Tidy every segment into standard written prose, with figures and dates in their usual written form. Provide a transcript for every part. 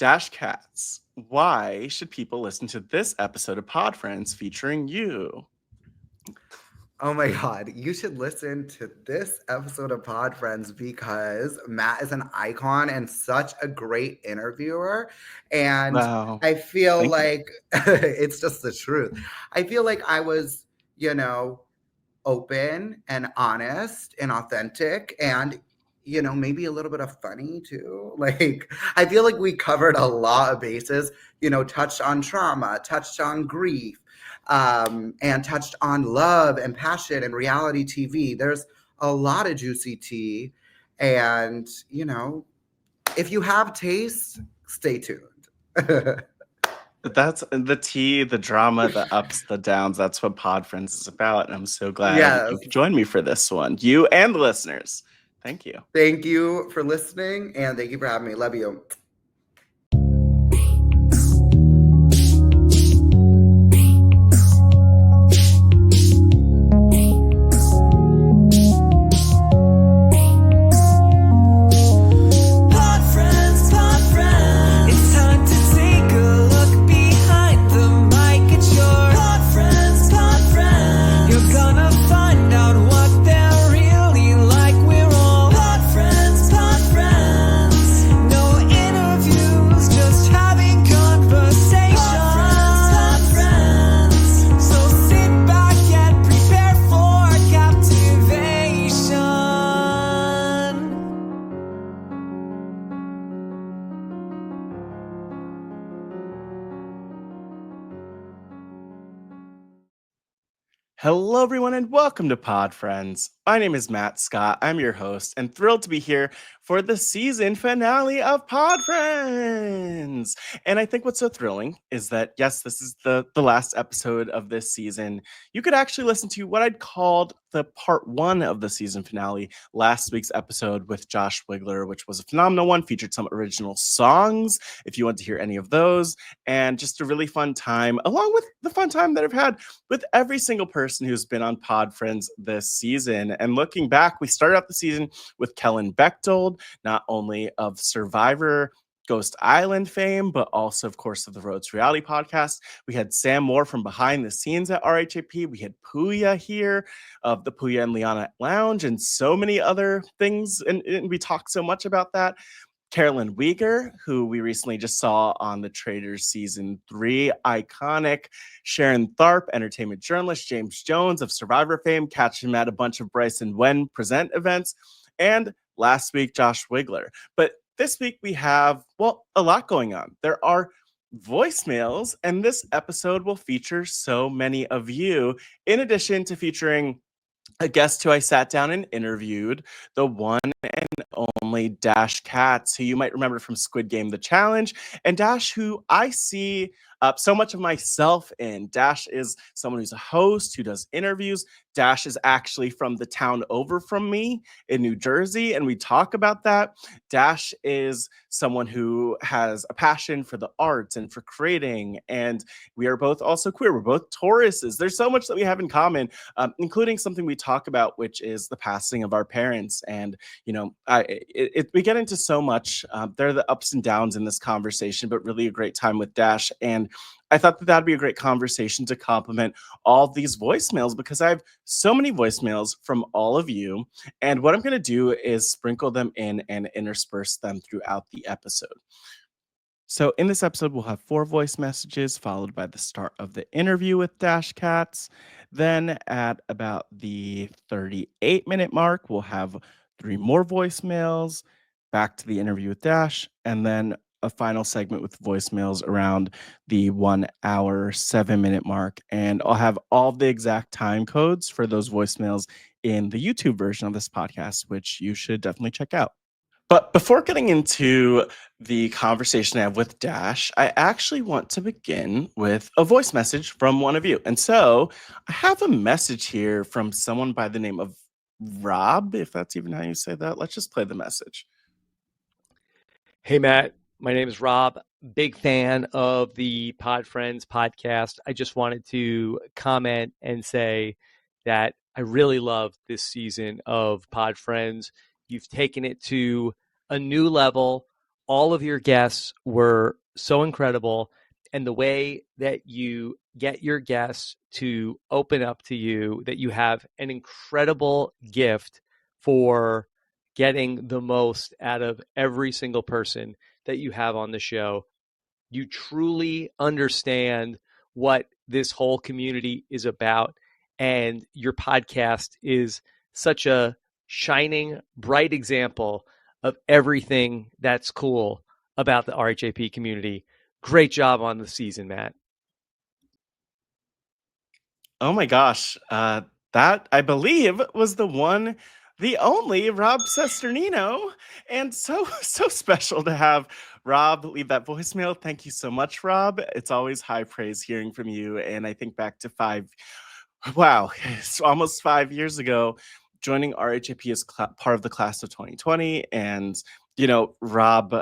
Dash Katz, why should people listen to this episode of Pod Friends featuring you? Oh my God, you should listen to this episode of Pod Friends because Matt is an icon and such a great interviewer. And Wow. I feel Thank you. like it's just the truth. I feel like I was, open and honest and authentic and maybe a little bit of funny too. Like, I feel like we covered a lot of bases, touched on trauma, touched on grief, and touched on love and passion and reality TV. There's a lot of juicy tea. And, if you have taste, stay tuned. That's the tea, the drama, the ups, the downs. That's what Pod Friends is about. And I'm so glad Yes. you could join me for this one. You and the listeners. Thank you. Thank you for listening and thank you for having me. Love you. Hello, everyone, and welcome to Pod Friends. My name is Matt Scott. I'm your host and thrilled to be here for the season finale of Pod Friends. And I think what's so thrilling is that, yes, this is the last episode of this season. You could actually listen to what I'd called the part one of the season finale, last week's episode with Josh Wigler, which was a phenomenal one, featured some original songs, if you want to hear any of those, and just a really fun time, along with the fun time that I've had with every single person who's been on Pod Friends this season. And looking back, we started out the season with Kellen Bechtold, not only of Survivor Ghost Island fame, but also, of course, of the Road to Reality podcast. We had Sam Moore from behind the scenes at RHAP. We had Puya here of the Puya and Liana Lounge and so many other things. And we talked so much about that. Carolyn Weegar, who we recently just saw on The Traitors Season 3, iconic. Sharon Tharp, entertainment journalist. James Jones of Survivor fame, catch him at a bunch of Bryce and Wen present events. And last week, Josh Wigler. But this week we have, well, a lot going on. There are voicemails, and this episode will feature so many of you, in addition to featuring a guest who I sat down and interviewed, the one and only Dash Katz, who you might remember from Squid Game The Challenge, and Dash, who I see so much of myself in. Dash is someone who's a host, who does interviews. Dash is actually from the town over from me in New Jersey, and we talk about that. Dash is someone who has a passion for the arts and for creating, and we are both also queer. We're both Tauruses. There's so much that we have in common, including something we talk about, which is the passing of our parents. And, you know, we get into so much. There are the ups and downs in this conversation, but really a great time with Dash. And I thought that that'd be a great conversation to complement all of these voicemails, because I have so many voicemails from all of you. And what I'm going to do is sprinkle them in and intersperse them throughout the episode. So in this episode, we'll have 4 voice messages followed by the start of the interview with Dash Katz. Then at about the 38-minute mark, we'll have 3 more voicemails, back to the interview with Dash, and then a final segment with voicemails around the 1 hour, 7-minute mark. And I'll have all the exact time codes for those voicemails in the YouTube version of this podcast, which you should definitely check out. But before getting into the conversation I have with Dash, I actually want to begin with a voice message from one of you. And so I have a message here from someone by the name of Rob, if that's even how you say that. Let's just play the message. Hey, Matt. My name is Rob. Big fan of the Pod Friends podcast. I just wanted to comment and say that I really love this season of Pod Friends. You've taken it to a new level. all of your guests were so incredible, and the way that you get your guests to open up to you, that you have an incredible gift for getting the most out of every single person that you have on the show. You truly understand what this whole community is about, and your podcast is such a shining, bright example of everything that's cool about the RHAP community. Great job on the season, Matt. Oh my gosh. That I believe was the only Rob Cesternino. And so, so special to have Rob leave that voicemail. Thank you so much, Rob. It's always high praise hearing from you. And I think back to wow, it's almost 5 years ago, joining RHAP as part of the class of 2020. And Rob,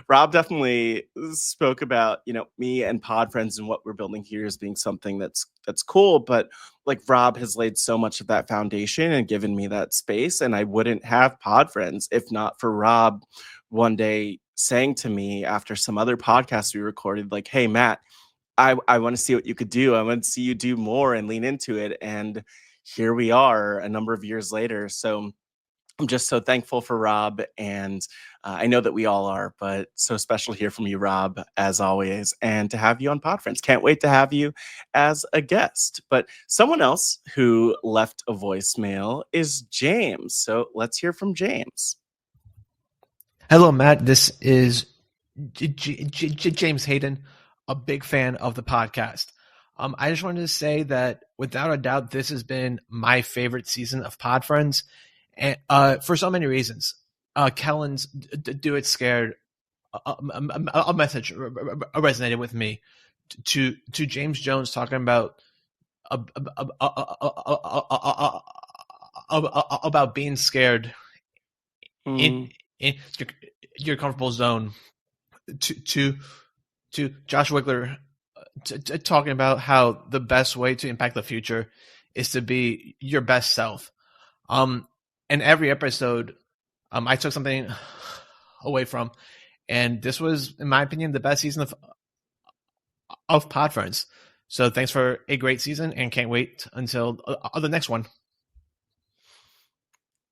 Rob definitely spoke about, me and Pod Friends and what we're building here as being something that's cool. But like Rob has laid so much of that foundation and given me that space. And I wouldn't have Pod Friends if not for Rob one day saying to me after some other podcast we recorded, like, hey, Matt, I want to see what you could do. I want to see you do more and lean into it. And here we are a number of years later. So I'm just so thankful for Rob, and I know that we all are, but so special to hear from you, Rob, as always, and to have you on Pod Friends. Can't wait to have you as a guest. But someone else who left a voicemail is James. So let's hear from James. Hello, Matt. This is James Hayden, a big fan of the podcast. I just wanted to say that without a doubt, this has been my favorite season of Pod Friends. And for so many reasons. Kellen's "Do It Scared" a message resonated with me. To James Jones talking about being scared in your comfortable zone. To Josh Wiggler talking about how the best way to impact the future is to be your best self. In every episode, I took something away from, and this was, in my opinion, the best season of Pod Friends. So thanks for a great season, and can't wait until the next one.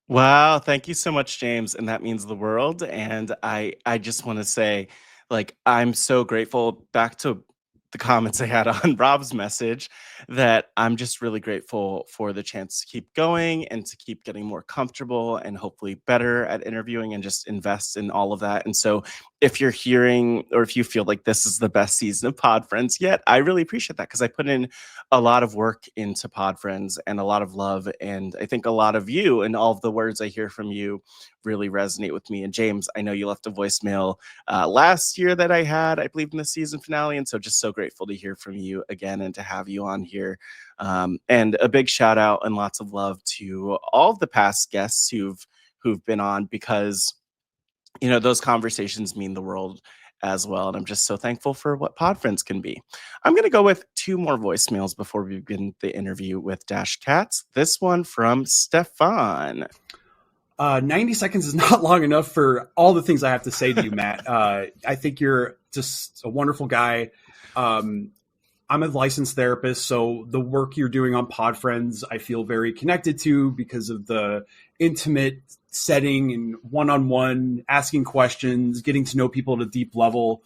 Wow, thank you so much, James, and that means the world. And I just want to say, like, I'm so grateful, back to the comments I had on Rob's message, that I'm just really grateful for the chance to keep going and to keep getting more comfortable and hopefully better at interviewing and just invest in all of that. And so if you're hearing, or if you feel like this is the best season of Pod Friends yet, I really appreciate that, because I put in a lot of work into Pod Friends and a lot of love. And I think a lot of you and all of the words I hear from you really resonate with me. And James, I know you left a voicemail last year that I had, I believe, in the season finale. And so just so grateful to hear from you again and to have you on here. And a big shout out and lots of love to all of the past guests who've been on, because those conversations mean the world as well. And I'm just so thankful for what Pod Friends can be. I'm going to go with 2 more voicemails before we begin the interview with Dash Katz. This one from Stefan. 90 seconds is not long enough for all the things I have to say to you, Matt. I think you're just a wonderful guy. I'm a licensed therapist, so the work you're doing on Pod Friends, I feel very connected to because of the intimate setting and one-on-one, asking questions, getting to know people at a deep level.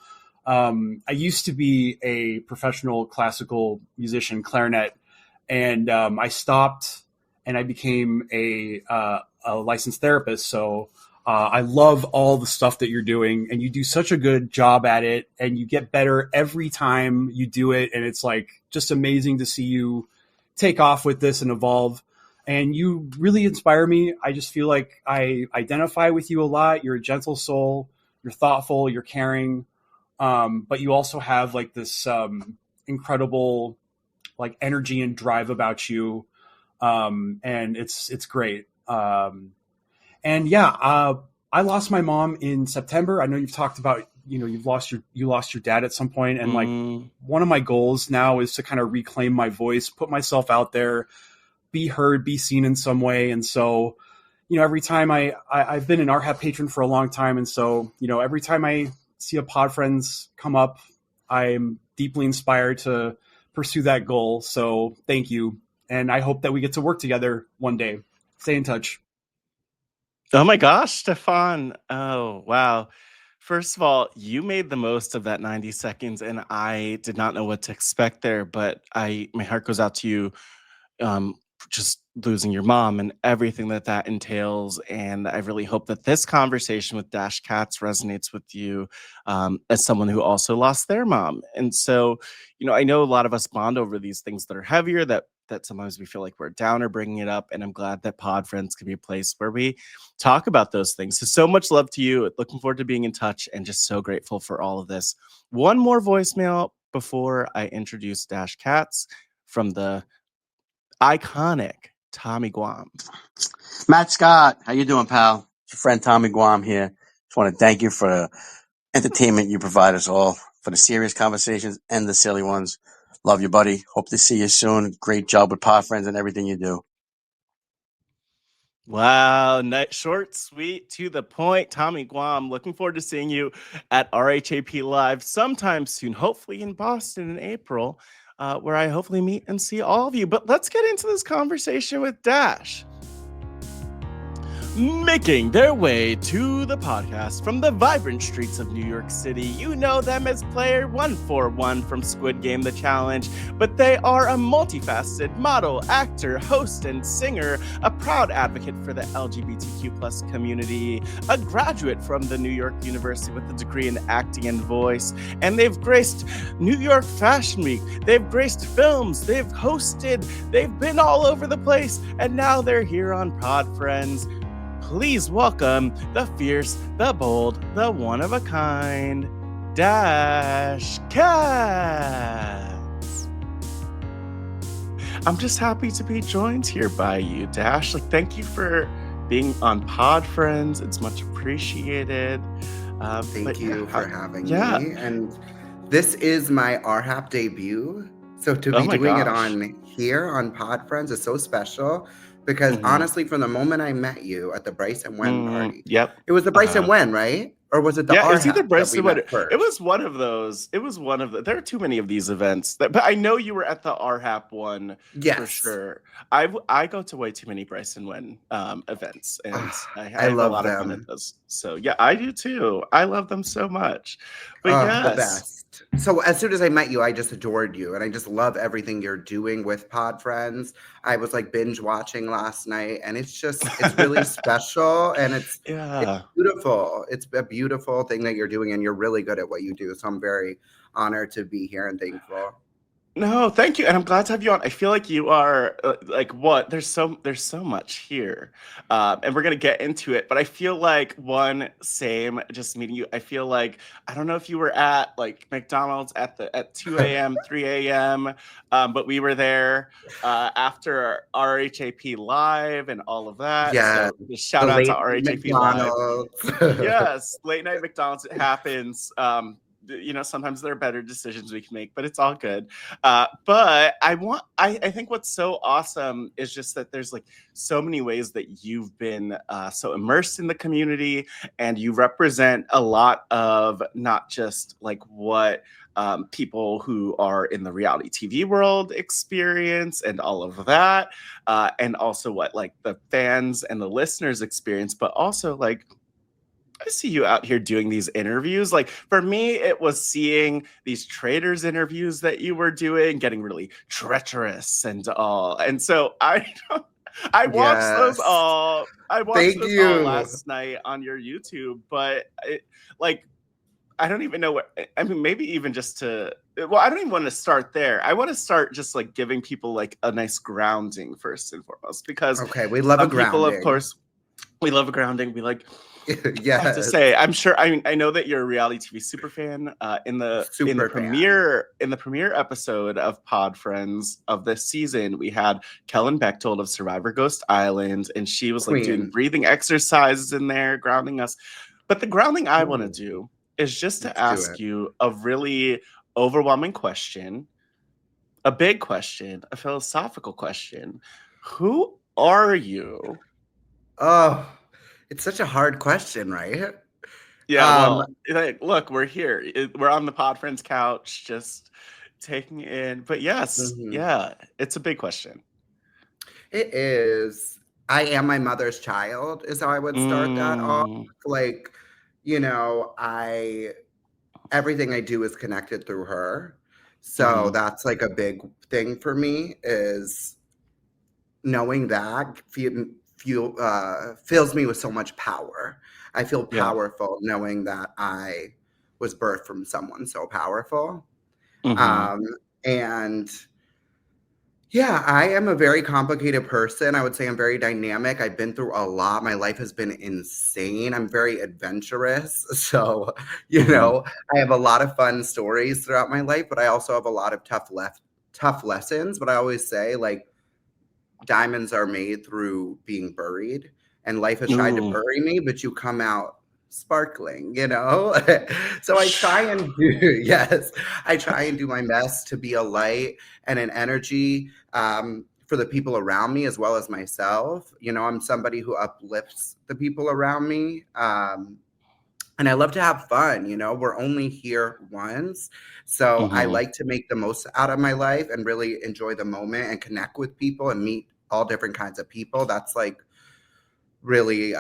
I used to be a professional classical musician, clarinet, and I stopped and I became a licensed therapist. So I love all the stuff that you're doing, and you do such a good job at it, and you get better every time you do it. And it's like just amazing to see you take off with this and evolve. And you really inspire me. I just feel like I identify with you a lot. You're a gentle soul. You're thoughtful. You're caring. But you also have like this incredible like energy and drive about you. And it's great. And yeah, I lost my mom in September. I know you've talked about, you lost your dad at some point. And like one of my goals now is to kind of reclaim my voice, put myself out there, be heard, be seen in some way. And so, every time I've been an RHAP patron for a long time. And so, every time I see a Pod Friends come up, I'm deeply inspired to pursue that goal. So thank you. And I hope that we get to work together one day. Stay in touch. Oh my gosh, Stefan. Oh, wow. First of all, you made the most of that 90 seconds, and I did not know what to expect there, but my heart goes out to you, um, just losing your mom and everything that entails. And I really hope that this conversation with Dash Katz resonates with you, as someone who also lost their mom. And so, I know a lot of us bond over these things that are heavier, that sometimes we feel like we're down or bringing it up. And I'm glad that Pod Friends can be a place where we talk about those things. So much love to you. Looking forward to being in touch, and just so grateful for all of this. One more voicemail before I introduce Dash Katz from the iconic Tommy Guam. Matt Scott, how you doing, pal? It's your friend Tommy Guam here. Just want to thank you for the entertainment you provide us all, for the serious conversations and the silly ones. Love you, buddy. Hope to see you soon. Great job with Pod Friends and everything you do. Wow, short, sweet, to the point. Tommy Guam, looking forward to seeing you at RHAP Live sometime soon, hopefully in Boston in April, where I hopefully meet and see all of you. But let's get into this conversation with Dash. Making their way to the podcast from the vibrant streets of New York City, you know them as Player 141 from Squid Game The Challenge, but they are a multifaceted model, actor, host, and singer, a proud advocate for the LGBTQ plus community, a graduate from the New York University with a degree in acting and voice, and they've graced New York Fashion Week, they've graced films, they've hosted, they've been all over the place, and now they're here on Pod Friends. Please welcome the fierce, the bold, the one-of-a-kind, Dash Katz. I'm just happy to be joined here by you, Dash. Thank you for being on Pod Friends. It's much appreciated. Thank you for having me. Yeah. And this is my RHAP debut. So to be doing it on here on Pod Friends is so special. Because honestly, from the moment I met you at the Bryce and Wen party, it was the Bryce and Wen, right? Or was it the it's either Bryce and Wen. First? It was one of those. It was one of the. There are too many of these events, but I know you were at the RHAP one for sure. I go to way too many Bryce and Wen events, and I love a lot of fun at those. So yeah, I do too. I love them so much. But the best. So as soon as I met you, I just adored you, and I just love everything you're doing with Pod Friends. I was like binge watching last night, and it's really special, and it's beautiful. It's a beautiful thing that you're doing, and you're really good at what you do. So I'm very honored to be here and thankful. No, thank you, and I'm glad to have you on. I feel like you are there's so much here, and we're gonna get into it. But I feel like just meeting you. I feel like I don't know if you were at like McDonald's at 2 a.m., 3 a.m., but we were there after RHAP Live and all of that. Yeah, so just shout out to RHAP Live. Yes, late night McDonald's. It happens. Sometimes there are better decisions we can make, but it's all good. But I think what's so awesome is just that there's like so many ways that you've been so immersed in the community, and you represent a lot of not just like what people who are in the reality TV world experience and all of that, and also what like the fans and the listeners experience, but also like I see you out here doing these interviews. Like for me, it was seeing these traders interviews that you were doing, getting really treacherous and all. And so I watched those all. I watched those all last night on your YouTube. But I don't even know what. I mean, maybe even just to. Well, I don't even want to start there. I want to start just like giving people like a nice grounding first and foremost, because we love a grounding. People, of course, we love a grounding. We like. Yeah, I have to say, I'm sure. I know that you're a reality TV super fan. In the premiere episode of Pod Friends of this season, we had Kellen Bechtold of Survivor Ghost Island, and she was like doing breathing exercises in there, grounding us. But the grounding I want to do is just to ask you a really overwhelming question, a big question, a philosophical question. Who are you? Oh, it's such a hard question, right? Yeah, Um, well, like, look, we're here. We're on the Pod Friends couch, just taking in. But yes, mhm. yeah, it's a big question. It is. I am my mother's child, is how I would start that off. Mm, Like, I everything I do is connected through her. So hmm that's like a big thing for me is knowing that fills me with so much power. I feel Yeah. powerful knowing that I was birthed from someone so powerful. hmm Um, and yeah, I am a very complicated person. I would say I'm very dynamic. I've been through a lot. My life has been insane. I'm very adventurous. So, hmm I have a lot of fun stories throughout my life, but I also have a lot of tough lessons. But I always say, like, diamonds are made through being buried, and life has tried to Ooh. bury me, but you come out sparkling. So I try and do, yes, I try and do my best to be a light and an energy for the people around me as well as myself. I'm somebody who uplifts the people around me. And I love to have fun. We're only here once. So I hmm like to make the most out of my life and really enjoy the moment and connect with people and meet all different kinds of people. That's like really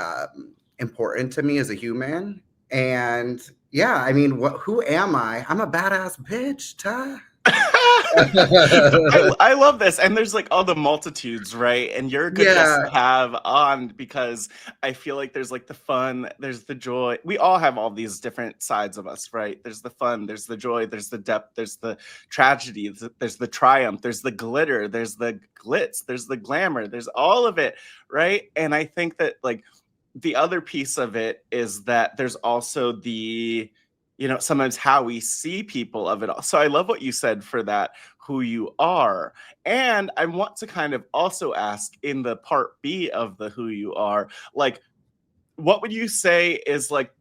important to me as a human. And yeah, I mean, who am I? I'm a badass bitch, Ty. I love this. And there's like all the multitudes, right? And you're a good guest Yeah, to have on because I feel like there's like the fun, there's the joy. We all have all these different sides of us, right? There's the fun, there's the joy, there's the depth, there's the tragedy, there's the triumph, there's the glitter, there's the glitz, there's the glamour, there's all of it, right? And I think that like the other piece of it is that there's also the sometimes how we see people of it all. So I love what you said for that, who you are. And I want to kind of also ask in the part B of the who you are, like, what would you say is like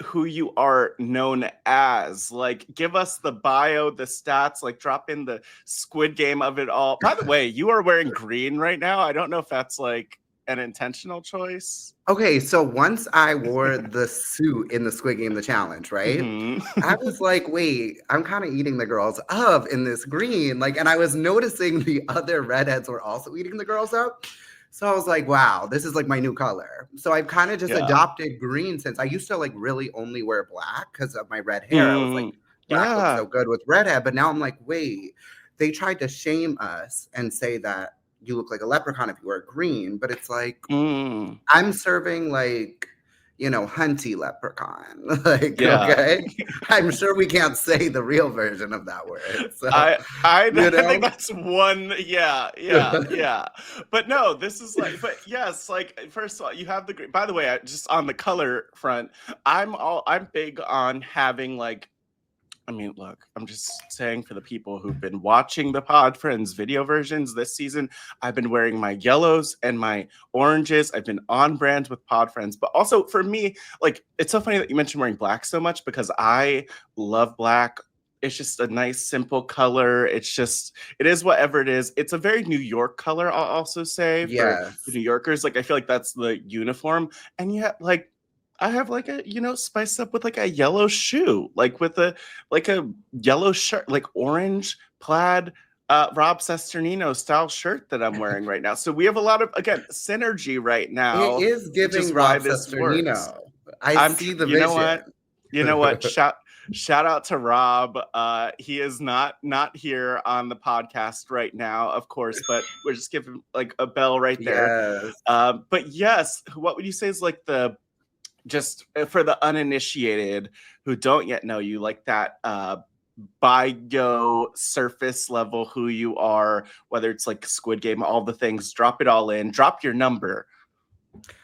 who you are known as? Like, give us the bio, the stats, like drop in the Squid Game of it all. By the way, you are wearing green right now. I don't know if that's like an intentional choice. okay, so once I wore the suit in the Squid Game, the challenge, right? hmm I was like, wait, I'm kind of eating the girls up in this green. Like, and I was noticing the other redheads were also eating the girls up. So I was like, wow, this is like my new color. So I've kind of just Yeah. adopted green since I used to like really only wear black because of my red hair. I was like, Mm, black looks yeah. so good with redhead. But now I'm like, wait, they tried to shame us and say that you look like a leprechaun if you wear green. But it's like, Mm, I'm serving like, hunty leprechaun. Like, yeah. okay. I'm sure we can't say the real version of that word. So, I you think know? that's one. Yeah. But no, this is like, but yes, like first of all, you have the green. By the way, just on the color front, I'm big on having like. I mean, look, I'm just saying for the people who've been watching the Pod Friends video versions this season, I've been wearing my yellows and my oranges. I've been on brand with Pod Friends. But also for me, like, it's so funny that you mentioned wearing black so much because I love black. It's just a nice, simple color. It is whatever it is. It's a very New York color, I'll also say, for the Yes. New Yorkers. Like, I feel like that's the uniform. And yet, like, I have like a, spiced up with like a yellow shoe, like with a yellow shirt, like orange plaid Rob Cesternino style shirt that I'm wearing right now. So we have a lot of, again, synergy right It now, is which is giving why Rob this works. Cesternino. I see the You know vision. what? Shout out to Rob. He is not here on the podcast right now, of course, but we're just giving like a bell right there. Yes. But yes, what would you say is like the just for the uninitiated who don't yet know you, like that bio surface level who you are, whether it's like Squid Game, all the things, drop it all in, drop your number.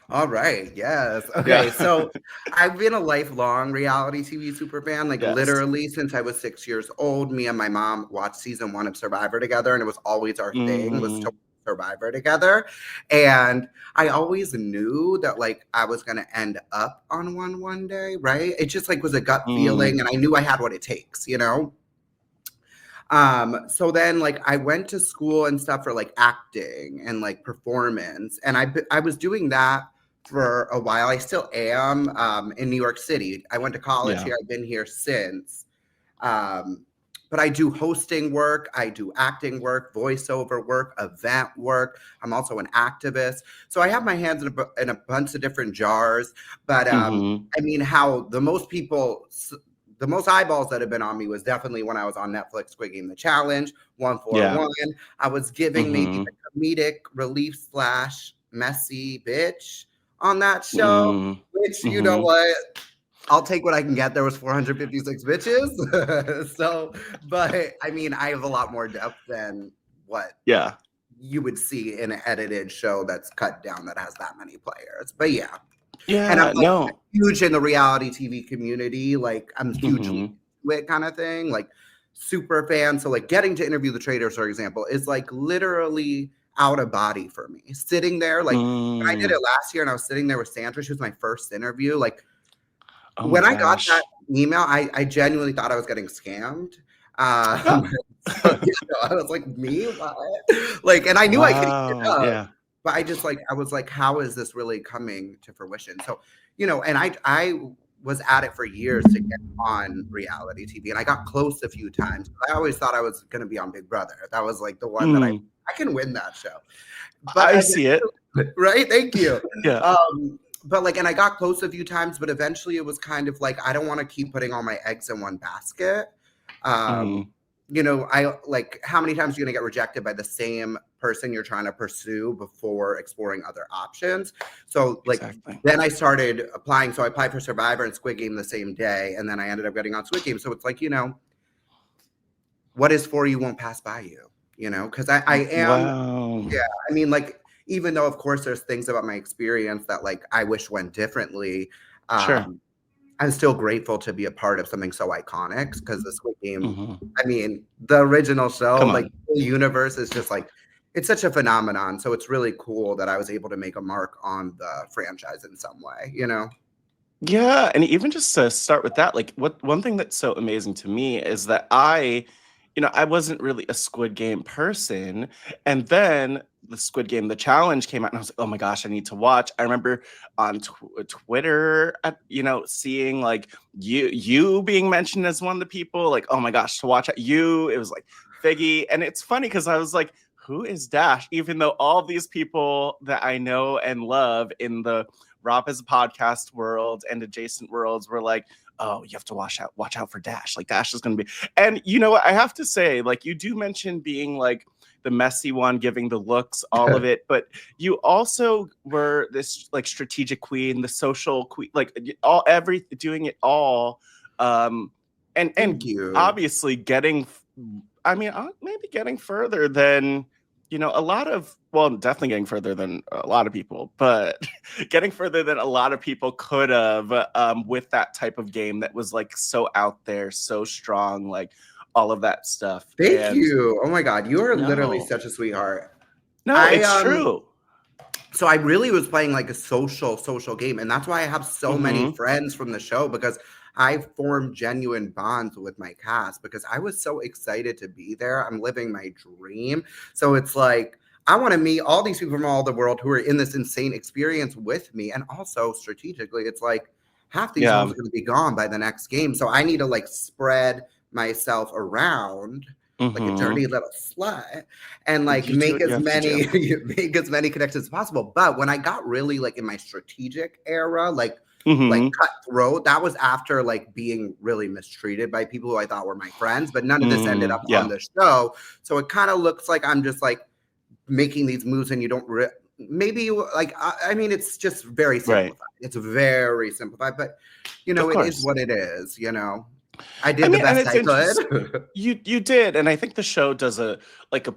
All right. Yes. Yeah. Okay. So I've been a lifelong reality TV super fan. Like Yes. literally since I was 6 years old, me and my mom watched season 1 of Survivor together, and it was always our thing was to Mm, watch Survivor together. And I always knew that like I was gonna end up on one day, right? It just like was a gut mm, feeling, and I knew I had what it takes. So then like I went to school and stuff for like acting and like performance, and I was doing that for a while. I still am in New York City. I went to college here. I've been here since. But I do hosting work, I do acting work, voiceover work, event work. I'm also an activist. So I have my hands in a bunch of different jars. But I mean, how the most eyeballs that have been on me was definitely when I was on Netflix, Squid Game, The Challenge, 141. I was giving maybe the comedic relief / messy bitch on that show, which, you know what? I'll take what I can get. There was 456 bitches. So, but I mean, I have a lot more depth than what you would see in an edited show that's cut down that has that many players. But yeah. And I'm huge in the reality TV community. Like, I'm hugely into it kind of thing. Like, super fan. So like getting to interview the traders, for example, is like literally out of body for me. Sitting there, like when I did it last year and I was sitting there with Sandra, she was my first interview. Like, when I got that email, I genuinely thought I was getting scammed. So, I was like, me? What? Like, and I knew I could eat it up. But I was like, how is this really coming to fruition? So, and I was at it for years to get on reality TV, and I got close a few times. I always thought I was going to be on Big Brother. That was like the one that I can win that show. But I see it. Right? Thank you. But like, and I got close a few times, but eventually it was kind of like, I don't want to keep putting all my eggs in one basket. I like, how many times are you going to get rejected by the same person you're trying to pursue before exploring other options? So like, then I started applying. So I applied for Survivor and Squid Game the same day. And then I ended up getting on Squid Game. So it's like, what is for you won't pass by you, because I am, I mean, like, even though, of course, there's things about my experience that, like, I wish went differently, I'm still grateful to be a part of something so iconic, because the Squid Game, I mean, the original show, like, the universe is just, like, it's such a phenomenon. So it's really cool that I was able to make a mark on the franchise in some way, Yeah, and even just to start with that, like, one thing that's so amazing to me is that I wasn't really a Squid Game person. And then the Squid Game, The Challenge came out, and I was like, oh my gosh, I need to watch. I remember on Twitter, seeing like you being mentioned as one of the people, like, oh my gosh, to watch you. It was like Figgy. And it's funny because I was like, who is Dash? Even though all these people that I know and love in the RHAP as a podcast world and adjacent worlds were like, oh, you have to watch out for Dash. Like, Dash is going to be, and you know what? I have to say, like, you do mention being like the messy one, giving the looks, all of it, but you also were this like strategic queen, the social queen, like doing it all. And obviously getting, maybe getting further than, definitely getting further than a lot of people, but getting further than a lot of people could have with that type of game that was like so out there, so strong, like all of that stuff. Thank you. Oh my God, you are literally such a sweetheart. No, it's true. So I really was playing like a social game, and that's why I have so many friends from the show, because I formed genuine bonds with my cast because I was so excited to be there. I'm living my dream. So it's like, I want to meet all these people from all the world who are in this insane experience with me. And also strategically, it's like half these homes are going to be gone by the next game. So I need to like spread myself around like a dirty little slut and like make as many connections as possible. But when I got really like in my strategic era, like cutthroat, that was after like being really mistreated by people who I thought were my friends, but none of this ended up on the show. So it kind of looks like I'm just like making these moves and you don't it's just very simplified. It's very simplified, but it is what it is, I did the best I could. You did, and I think the show does a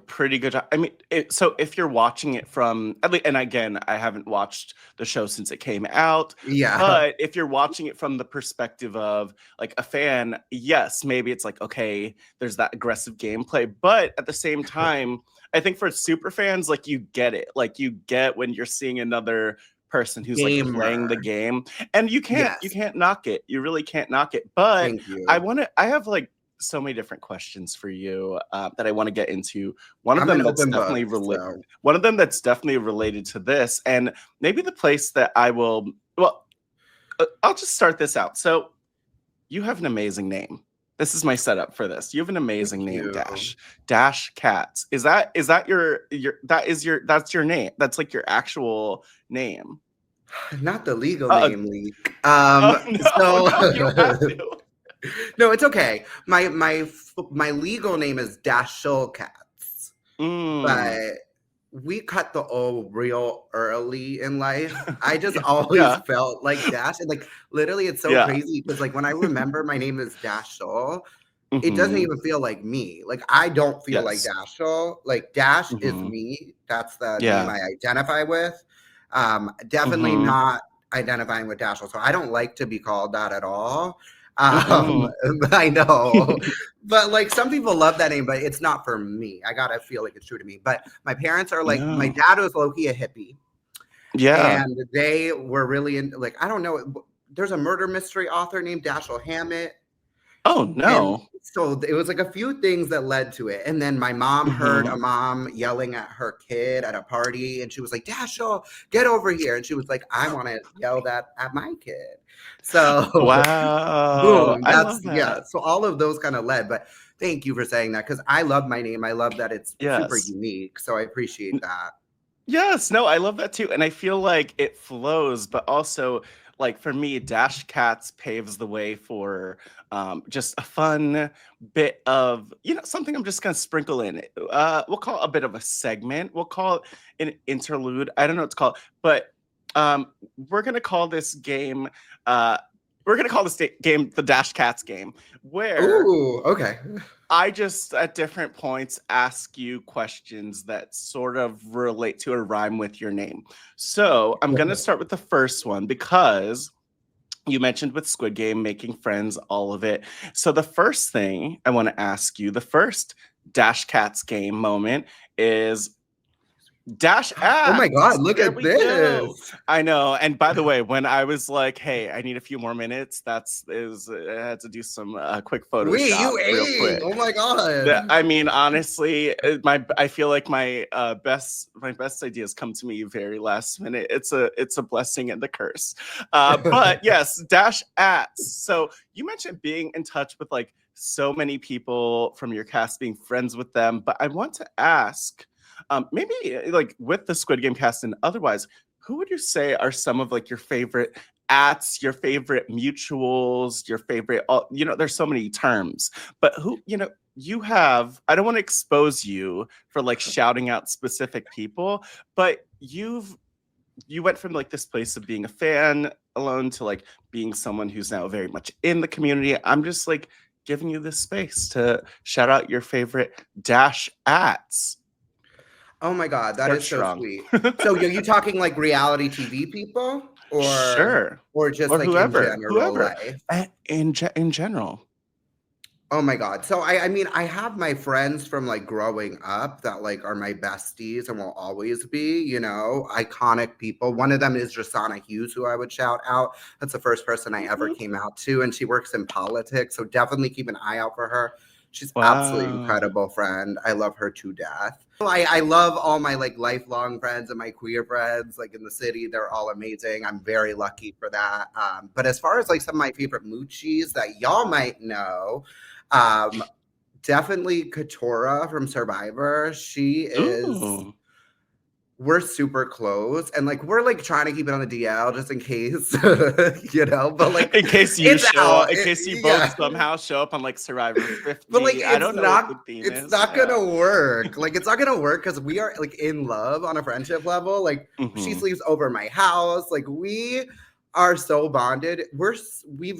pretty good job. I mean, so if you're watching it from, and again, I haven't watched the show since it came out. Yeah. But if you're watching it from the perspective of like a fan, yes, maybe it's like, okay, there's that aggressive gameplay, but at the same time, I think for super fans, like you get it, like you get when you're seeing another person who's like playing the game, and you can't knock it. You really can't knock it. But I have like so many different questions for you that I want to get into. One of I'm them an that's open definitely book, related. so. One of them that's definitely related to this, and maybe the place that I will. Well, I'll just start this out. So, you have an amazing name. This is my setup for this. You have an amazing name, Dash. Dash Katz. Is that that's your name? That's like your actual name. Not the legal name leak. No, So you don't have to. no, it's okay. My legal name is Dash Katz, but we cut the O real early in life. I just always felt like Dash, and like literally, it's so crazy because like when I remember my name is Dash it doesn't even feel like me. Like I don't feel like Dash Like Dash is me. That's the name I identify with. Definitely not identifying with Dash. So I don't like to be called that at all. I know, but like some people love that name, but it's not for me. I gotta feel like it's true to me. But my parents are like, my dad was low-key a hippie. Yeah. And they were really in, like, I don't know. There's a murder mystery author named Dashiell Hammett. Oh, no. And so it was like a few things that led to it. And then my mom heard a mom yelling at her kid at a party. And she was like, Dashiell, get over here. And she was like, I want to yell that at my kid. So wow. Boom. I love that. Yeah. So all of those kind of led. But thank you for saying that because I love my name. I love that it's super unique. So I appreciate that. Yes, no, I love that too. And I feel like it flows, but also like for me, Dash Katz paves the way for just a fun bit of, something I'm just going to sprinkle in. We'll call it a bit of a segment. We'll call it an interlude. I don't know what to call it, but we're going to call this game, the Dash Katz game, where I just at different points ask you questions that sort of relate to or rhyme with your name. So I'm going to start with the first one because you mentioned with Squid Game, making friends, all of it. So the first thing I want to ask you, the first Dash Katz game moment is Dash Act. Oh my God, look at this. Go. I know. And by the way, when I was like, hey, I need a few more minutes, I had to do some quick Photoshop. Wait, you real quick. Oh my God. I mean, honestly, I feel like my best ideas come to me very last minute. It's a blessing and the curse. But yes, Dash Act. So you mentioned being in touch with like so many people from your cast, being friends with them. But I want to ask, maybe like with the Squid Game cast and otherwise, who would you say are some of like your favorite ats, your favorite mutuals, your favorite, there's so many terms, but who, you have, I don't want to expose you for like shouting out specific people, but you went from like this place of being a fan alone to like being someone who's now very much in the community. I'm just like giving you this space to shout out your favorite Dash ats. Oh my God, that is so sweet. So are you talking like reality TV people, or sure, or just like whoever, in general life? In general. Oh my God. So I mean, I have my friends from like growing up that like are my besties and will always be, iconic people. One of them is Rosanna Hughes, who I would shout out. That's the first person I ever came out to, and she works in politics. So definitely keep an eye out for her. She's absolutely incredible friend. I love her to death. I love all my like lifelong friends and my queer friends like in the city. They're all amazing. I'm very lucky for that. But as far as like some of my favorite moochies that y'all might know, definitely Katora from Survivor. She is... Ooh. We're super close, and like we're like trying to keep it on the DL just in case, but like in case you both somehow show up on like Survivor 50. But like I don't know what the theme is. It's not gonna work. Like it's not gonna work because we are like in love on a friendship level. Like she sleeps over my house. Like we are so bonded. We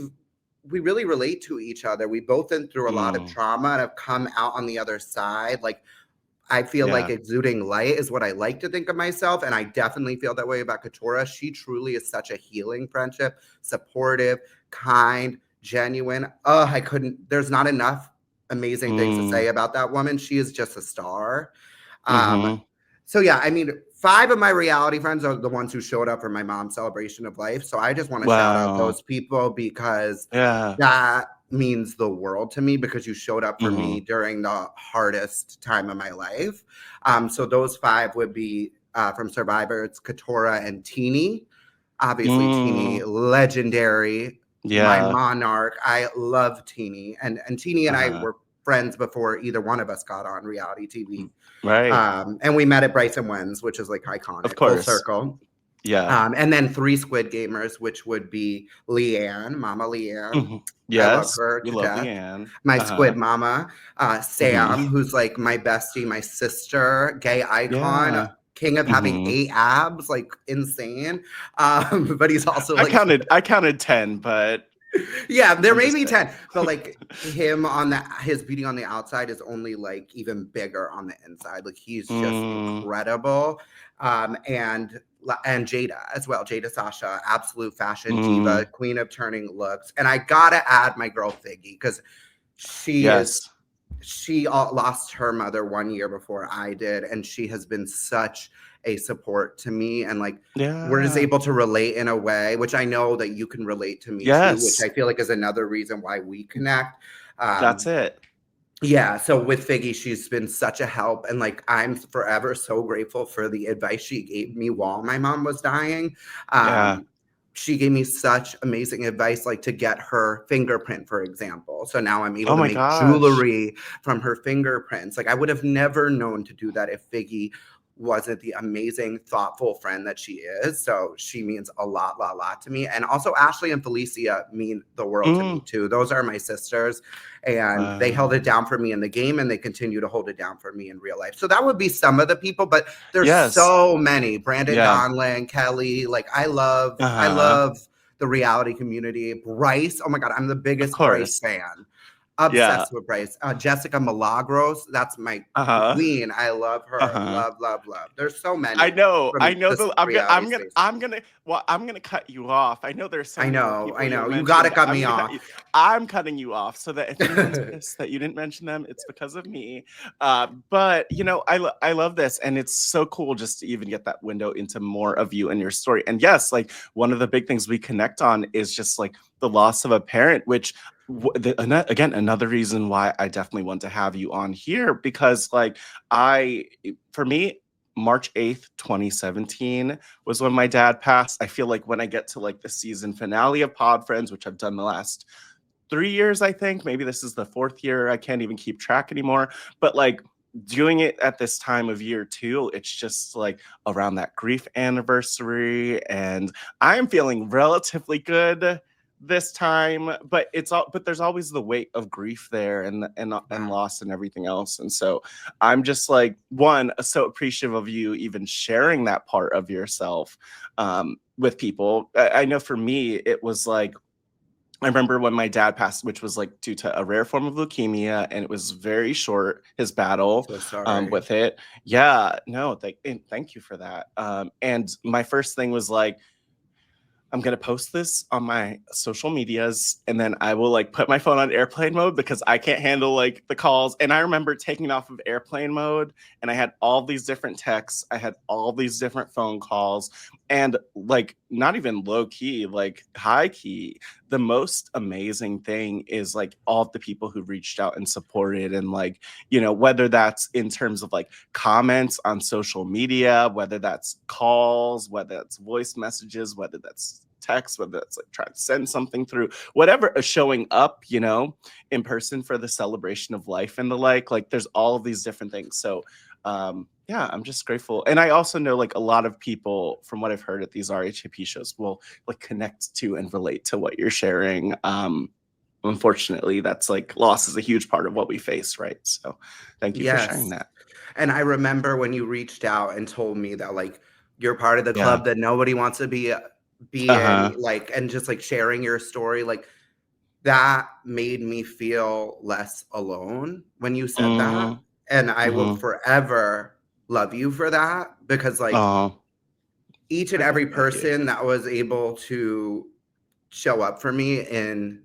really relate to each other. We've both been through a lot of trauma and have come out on the other side. Like I feel like exuding light is what I like to think of myself. And I definitely feel that way about Katora. She truly is such a healing friendship, supportive, kind, genuine. There's not enough amazing things to say about that woman. She is just a star. So yeah, I mean, 5 of my reality friends are the ones who showed up for my mom's celebration of life. So I just want to shout out those people because that means the world to me because you showed up for me during the hardest time of my life. So those 5 would be from Survivor. It's Katora and Teenie. Obviously, Teenie, legendary. My monarch. I love Teenie. And Teenie and I were friends before either one of us got on reality TV. Right. And we met at Bryce and Wen's, which is like iconic. Of course. Full circle. Yeah. And then 3 Squid Gamers, which would be Leanne, Mama Leanne. Yes. I love her to death. Leanne. My Squid mama. Sam, who's like my bestie, my sister, gay icon, king of having 8 abs, like insane. But he's also like I counted 10, but yeah, there may be 10, but like him on his beauty on the outside is only like even bigger on the inside. Like he's just incredible. And Jada as well. Jada Sasha, absolute fashion diva, queen of turning looks. And I gotta add my girl Figgy because she lost her mother 1 year before I did, and she has been such a support to me, and like we're just able to relate in a way, which I know that you can relate to me too, which I feel like is another reason why we connect. That's it. Yeah, so with Figgy, she's been such a help, and like I'm forever so grateful for the advice she gave me while my mom was dying. She gave me such amazing advice, like to get her fingerprint, for example. So now I'm able to make jewelry from her fingerprints. Like I would have never known to do that if Figgy wasn't the amazing, thoughtful friend that she is. So she means a lot to me. And also Ashley and Felicia mean the world to me too. Those are my sisters, and they held it down for me in the game, and they continue to hold it down for me in real life. So that would be some of the people, but there's so many. Brandon Donlin, Kelly, like I love the reality community. Bryce, oh my God, I'm the biggest Bryce fan. Obsessed with Bryce. Jessica Milagros, that's my queen. I love her. Love. There's so many. I know. I'm gonna cut you off. I know there's so many people I know. You gotta cut me off. I'm cutting you off so that if anyone's pissed that you didn't mention them, it's because of me. But you know, I love this, and it's so cool just to even get that window into more of you and your story. And yes, like one of the big things we connect on is just like the loss of a parent, which again, another reason why I definitely want to have you on here, because like for me, March 8th, 2017 was when my dad passed. I feel like when I get to like the season finale of Pod Friends, which I've done the last 3 years, I think, maybe this is the 4th year. I can't even keep track anymore. But like doing it at this time of year too, it's just like around that grief anniversary. And I'm feeling relatively good this time, but there's always the weight of grief there and loss and everything else. And so I'm just like, so appreciative of you even sharing that part of yourself with people. I know for me, it was like, I remember when my dad passed, which was like due to a rare form of leukemia, and it was very short, his battle with it. Yeah, no, thank you for that. And my first thing was like, I'm going to post this on my social medias, and then I will like put my phone on airplane mode because I can't handle like the calls. And I remember taking off of airplane mode, and I had all these different texts. I had all these different phone calls, and like not even low key, like high key. The most amazing thing is like all the people who reached out and supported, and like, you know, whether that's in terms of like comments on social media, whether that's calls, whether that's voice messages, whether that's text, whether that's like trying to send something through, whatever, showing up, you know, in person for the celebration of life and the like there's all of these different things. So yeah, I'm just grateful. And I also know like a lot of people from what I've heard at these RHAP shows will like connect to and relate to what you're sharing. Unfortunately, that's like loss is a huge part of what we face, right? So thank you for sharing that. And I remember when you reached out and told me that like you're part of the club that nobody wants to be in, like, and just like sharing your story, like that made me feel less alone when you said that. And I will forever love you for that, because like each and every person that was able to show up for me and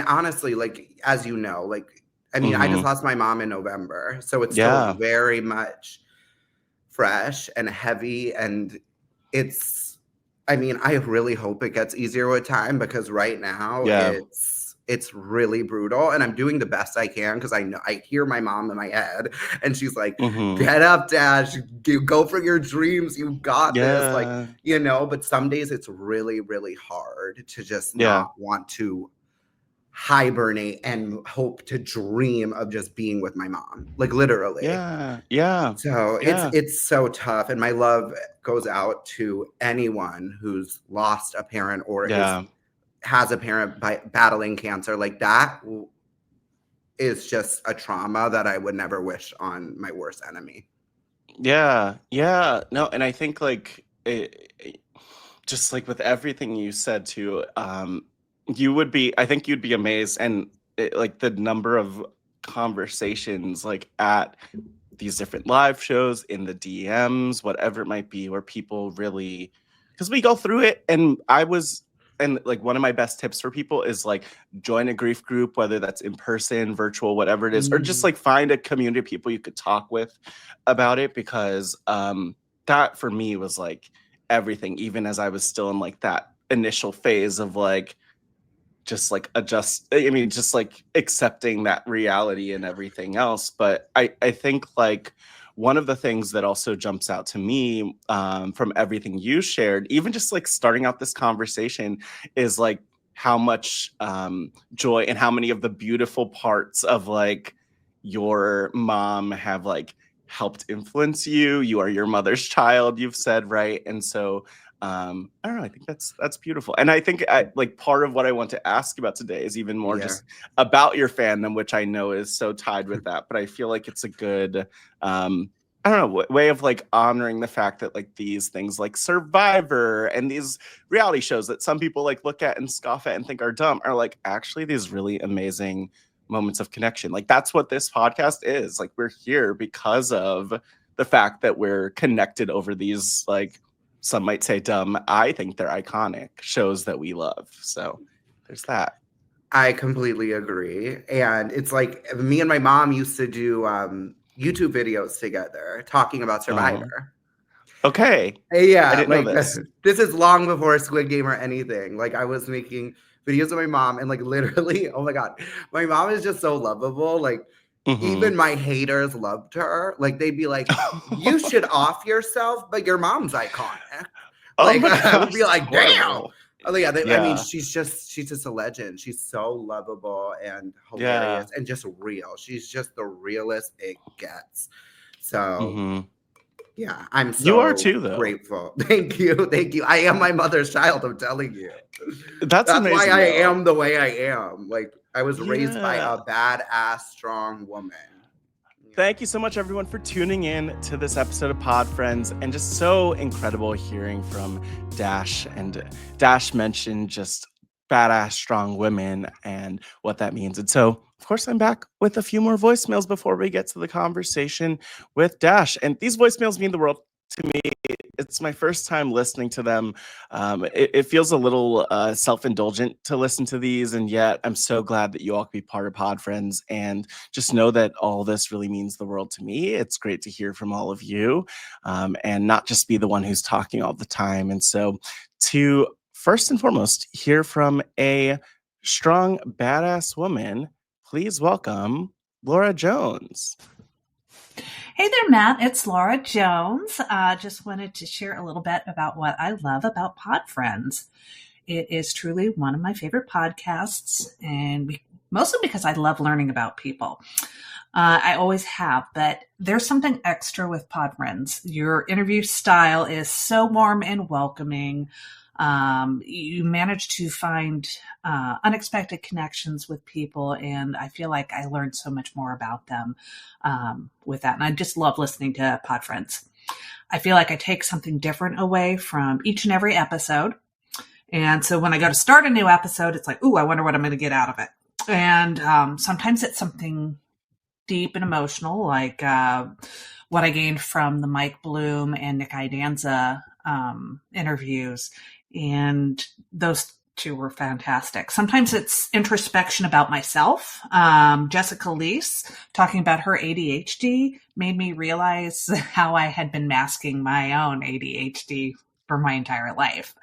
honestly, like, as you know, like, I mean, I just lost my mom in November, so it's still very much fresh and heavy, and I mean, I really hope it gets easier with time, because right now it's really brutal, and I'm doing the best I can because I know I hear my mom in my head, and she's like, "Get up, Dash, go for your dreams. You got this." Like, you know. But some days it's really, really hard to just not want to hibernate and hope to dream of just being with my mom, like literally. So it's so tough, and my love goes out to anyone who's lost a parent or has a parent battling cancer. Like, that is just a trauma that I would never wish on my worst enemy. No, and I think like just like with everything you said too, I think you'd be amazed, and like the number of conversations like at these different live shows, in the DMs, whatever it might be, where people really, because we go through it, and like one of my best tips for people is like join a grief group, whether that's in person, virtual, whatever it is, or just like find a community of people you could talk with about it, because that for me was like everything, even as I was still in like that initial phase of like just like just like accepting that reality and everything else. But I think like one of the things that also jumps out to me from everything you shared, even just like starting out this conversation, is like how much joy and how many of the beautiful parts of like your mom have like helped influence you. You are your mother's child, you've said, right? And so I don't know, I think that's beautiful. And I think like part of what I want to ask about today is even more just about your fandom, which I know is so tied with that. But I feel like it's a good I don't know, way of like honoring the fact that like these things like Survivor and these reality shows that some people like look at and scoff at and think are dumb are like actually these really amazing moments of connection. Like that's what this podcast is. Like we're here because of the fact that we're connected over these, like, some might say dumb, I think they're iconic shows that we love. So there's that. I completely agree. And it's like me and my mom used to do YouTube videos together talking about Survivor. Okay. Yeah, I didn't like know this. This is long before Squid Game or anything. Like I was making videos of my mom, and like literally, oh my God, my mom is just so lovable. Like even my haters loved her. Like they'd be like, "You should off yourself, but your mom's iconic." Like I would be like, "Damn." Oh yeah, I mean, she's just a legend. She's so lovable and hilarious and just real. She's just the realest it gets. So yeah, I'm so you are too, though. Grateful. Thank you. I am my mother's child, I'm telling you. That's amazing, why I though. am the way I am. Like I was raised by a badass, strong woman. Thank you so much, everyone, for tuning in to this episode of Pod Friends, and just so incredible hearing from Dash. And Dash mentioned just badass, strong women and what that means. And so, of course, I'm back with a few more voicemails before we get to the conversation with Dash. And these voicemails mean the world to me. It's my first time listening to them. It feels a little self-indulgent to listen to these, and yet I'm so glad that you all can be part of Pod Friends, and just know that all this really means the world to me. It's great to hear from all of you, and not just be the one who's talking all the time. And so to first and foremost hear from a strong, badass woman, please welcome Laura Jones. Hey there, Matt. It's Laura Jones. Just wanted to share a little bit about what I love about Pod Friends. It is truly one of my favorite podcasts, and mostly because I love learning about people. I always have, but there's something extra with Pod Friends. Your interview style is so warm and welcoming. You manage to find unexpected connections with people, and I feel like I learned so much more about them with that. And I just love listening to Pod Friends. I feel like I take something different away from each and every episode. And so when I go to start a new episode, it's like, ooh, I wonder what I'm going to get out of it. And sometimes it's something deep and emotional, like what I gained from the Mike Bloom and Nick Idanza interviews. And those two were fantastic. Sometimes it's introspection about myself. Jessica Leese talking about her ADHD made me realize how I had been masking my own ADHD for my entire life.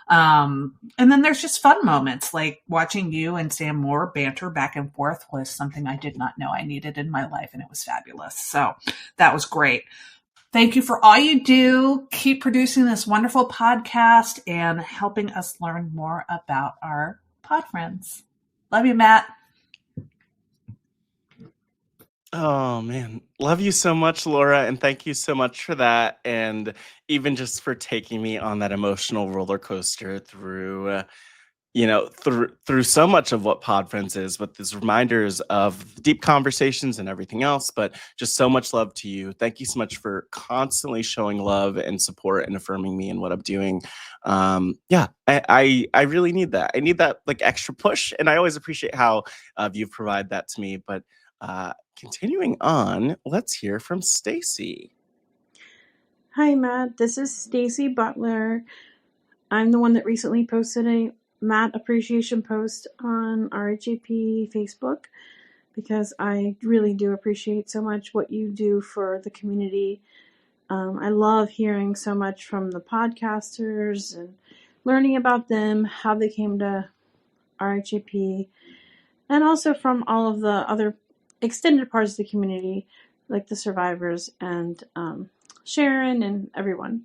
And then there's just fun moments like watching you and Sam Moore banter back and forth was something I did not know I needed in my life, and it was fabulous. So that was great. Thank you for all you do. Keep producing this wonderful podcast and helping us learn more about our pod friends. Love you, Matt. Oh man, love you so much, Laura, and thank you so much for that, and even just for taking me on that emotional roller coaster through, through so much of what Pod Friends is, with these reminders of deep conversations and everything else. But just so much love to you. Thank you so much for constantly showing love and support and affirming me and what I'm doing. I really need that. I need that like extra push, and I always appreciate how you've provided that to me. But continuing on, let's hear from Stacie. Hi, Matt. This is Stacie Butler. I'm the one that recently posted a Matt appreciation post on RHAP Facebook because I really do appreciate so much what you do for the community. I love hearing so much from the podcasters and learning about them, how they came to RHAP, and also from all of the other extended parts of the community, like the survivors and Sharon and everyone.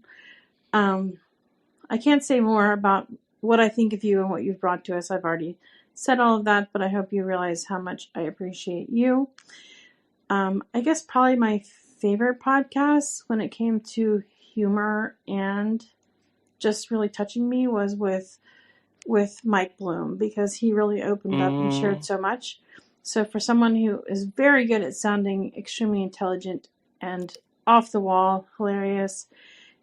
I can't say more about what I think of you and what you've brought to us. I've already said all of that, but I hope you realize how much I appreciate you. I guess probably my favorite podcast when it came to humor and just really touching me was with Mike Bloom, because he really opened up and shared so much. So for someone who is very good at sounding extremely intelligent and off the wall, hilarious,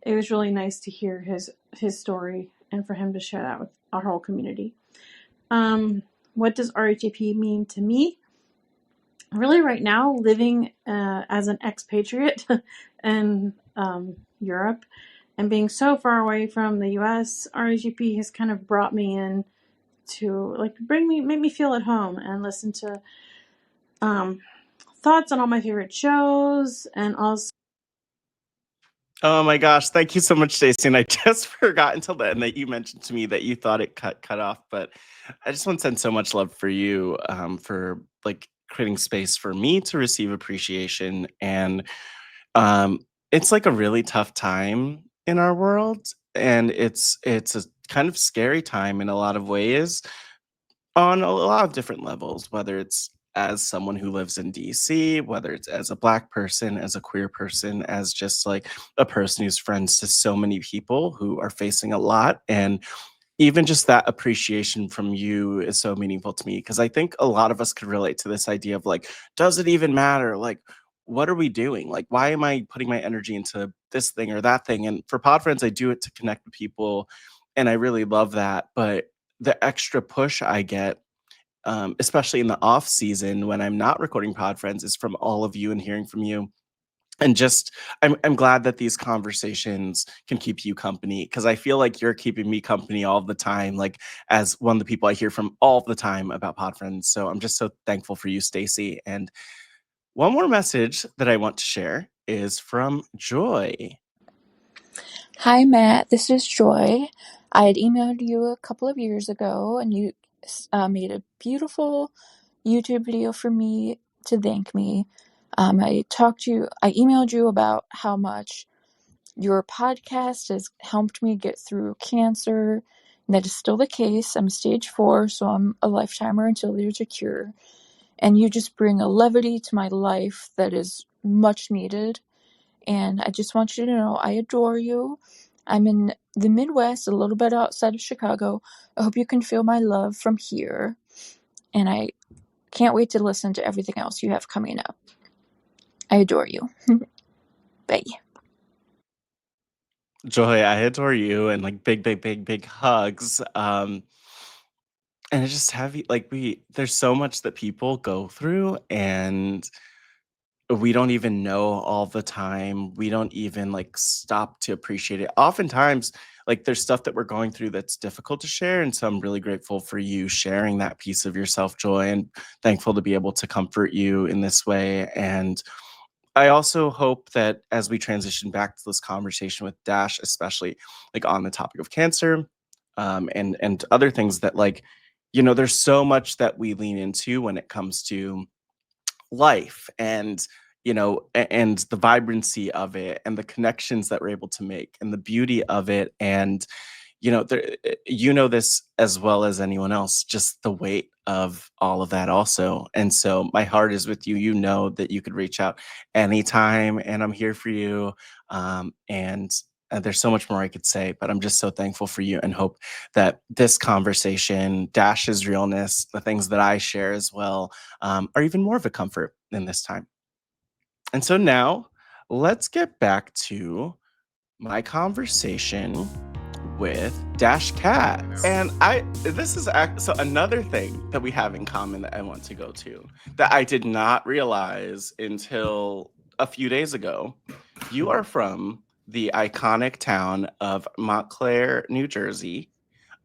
it was really nice to hear his story and for him to share that with our whole community. What does RHAP mean to me? Really right now, living as an expatriate in Europe and being so far away from the US, RHAP has kind of brought me in to make me feel at home and listen to thoughts on all my favorite shows, and also. Oh my gosh, thank you so much, Stacie. And I just forgot until the end that you mentioned to me that you thought it cut off, but I just want to send so much love for you for like creating space for me to receive appreciation. And it's like a really tough time in our world, and it's a kind of scary time in a lot of ways on a lot of different levels, whether it's as someone who lives in DC, whether it's as a Black person, as a queer person, as just like a person who's friends to so many people who are facing a lot. And even just that appreciation from you is so meaningful to me, because I think a lot of us could relate to this idea of like, does it even matter? Like, what are we doing? Like, why am I putting my energy into this thing or that thing? And for Pod Friends, I do it to connect with people, and I really love that. But the extra push I get, especially in the off season when I'm not recording Pod Friends, is from all of you and hearing from you. And just, I'm glad that these conversations can keep you company, because I feel like you're keeping me company all the time, like as one of the people I hear from all the time about Pod Friends. So I'm just so thankful for you, Stacie. And one more message that I want to share is from Joy. Hi, Matt. This is Joy. I had emailed you a couple of years ago, and you made a beautiful YouTube video for me to thank me. I emailed you about how much your podcast has helped me get through cancer, and that is still the case. I'm stage 4, so I'm a lifetimer until there's a cure. And you just bring a levity to my life that is much needed. And I just want you to know I adore you. I'm in the Midwest, a little bit outside of Chicago. I hope you can feel my love from here. And I can't wait to listen to everything else you have coming up. I adore you. Bye. Joy, I adore you, and like big hugs. And it's just heavy. Like there's so much that people go through, and we don't even know all the time. We don't even like stop to appreciate it. Oftentimes, like there's stuff that we're going through that's difficult to share. And so I'm really grateful for you sharing that piece of yourself, Joy, and thankful to be able to comfort you in this way. And I also hope that as we transition back to this conversation with Dash, especially like on the topic of cancer, and other things that, like, you know, there's so much that we lean into when it comes to life, and you know, and the vibrancy of it, and the connections that we're able to make, and the beauty of it. And you know, you know this as well as anyone else, just the weight of all of that also. And so my heart is with you. You know that you could reach out anytime, and I'm here for you. And there's so much more I could say, but I'm just so thankful for you, and hope that this conversation, Dash's realness, the things that I share as well, are even more of a comfort in this time. And so now let's get back to my conversation with Dash Katz. And this is so another thing that we have in common that I want to go to, that I did not realize until a few days ago. You are from the iconic town of Montclair, New Jersey.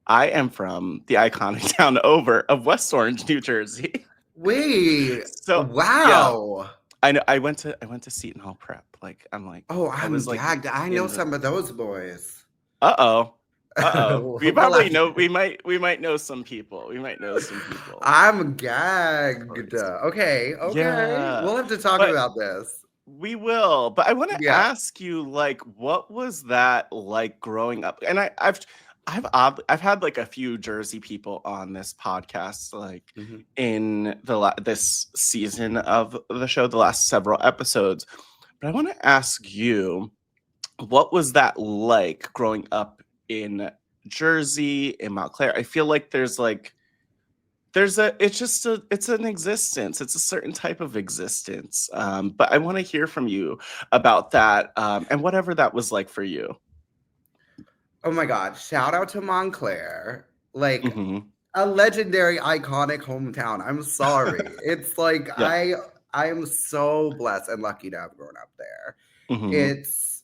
I am from the iconic town over of West Orange, New Jersey. Wait. So wow. Yeah, I know. I went to Seton Hall Prep. Like, I'm like, Oh, I I'm was like, gagged. I know some of those boys. Uh-oh. We We'll probably have know. to- We might know some people. We might know some people. I'm gagged. Okay. Yeah, We'll have to talk but about this. we will. But I want to Yeah. ask you, like, what was that like growing up? And I've had like a few Jersey people on this podcast, like in this season of the show, the last several episodes. But I want to ask you, what was that like growing up in Jersey, in Montclair? I feel like it's an existence. It's a certain type of existence. But I want to hear from you about that, and whatever that was like for you. Oh my God. Shout out to Montclair. Like a legendary, iconic hometown. I'm sorry. It's like I am so blessed and lucky to have grown up there. It's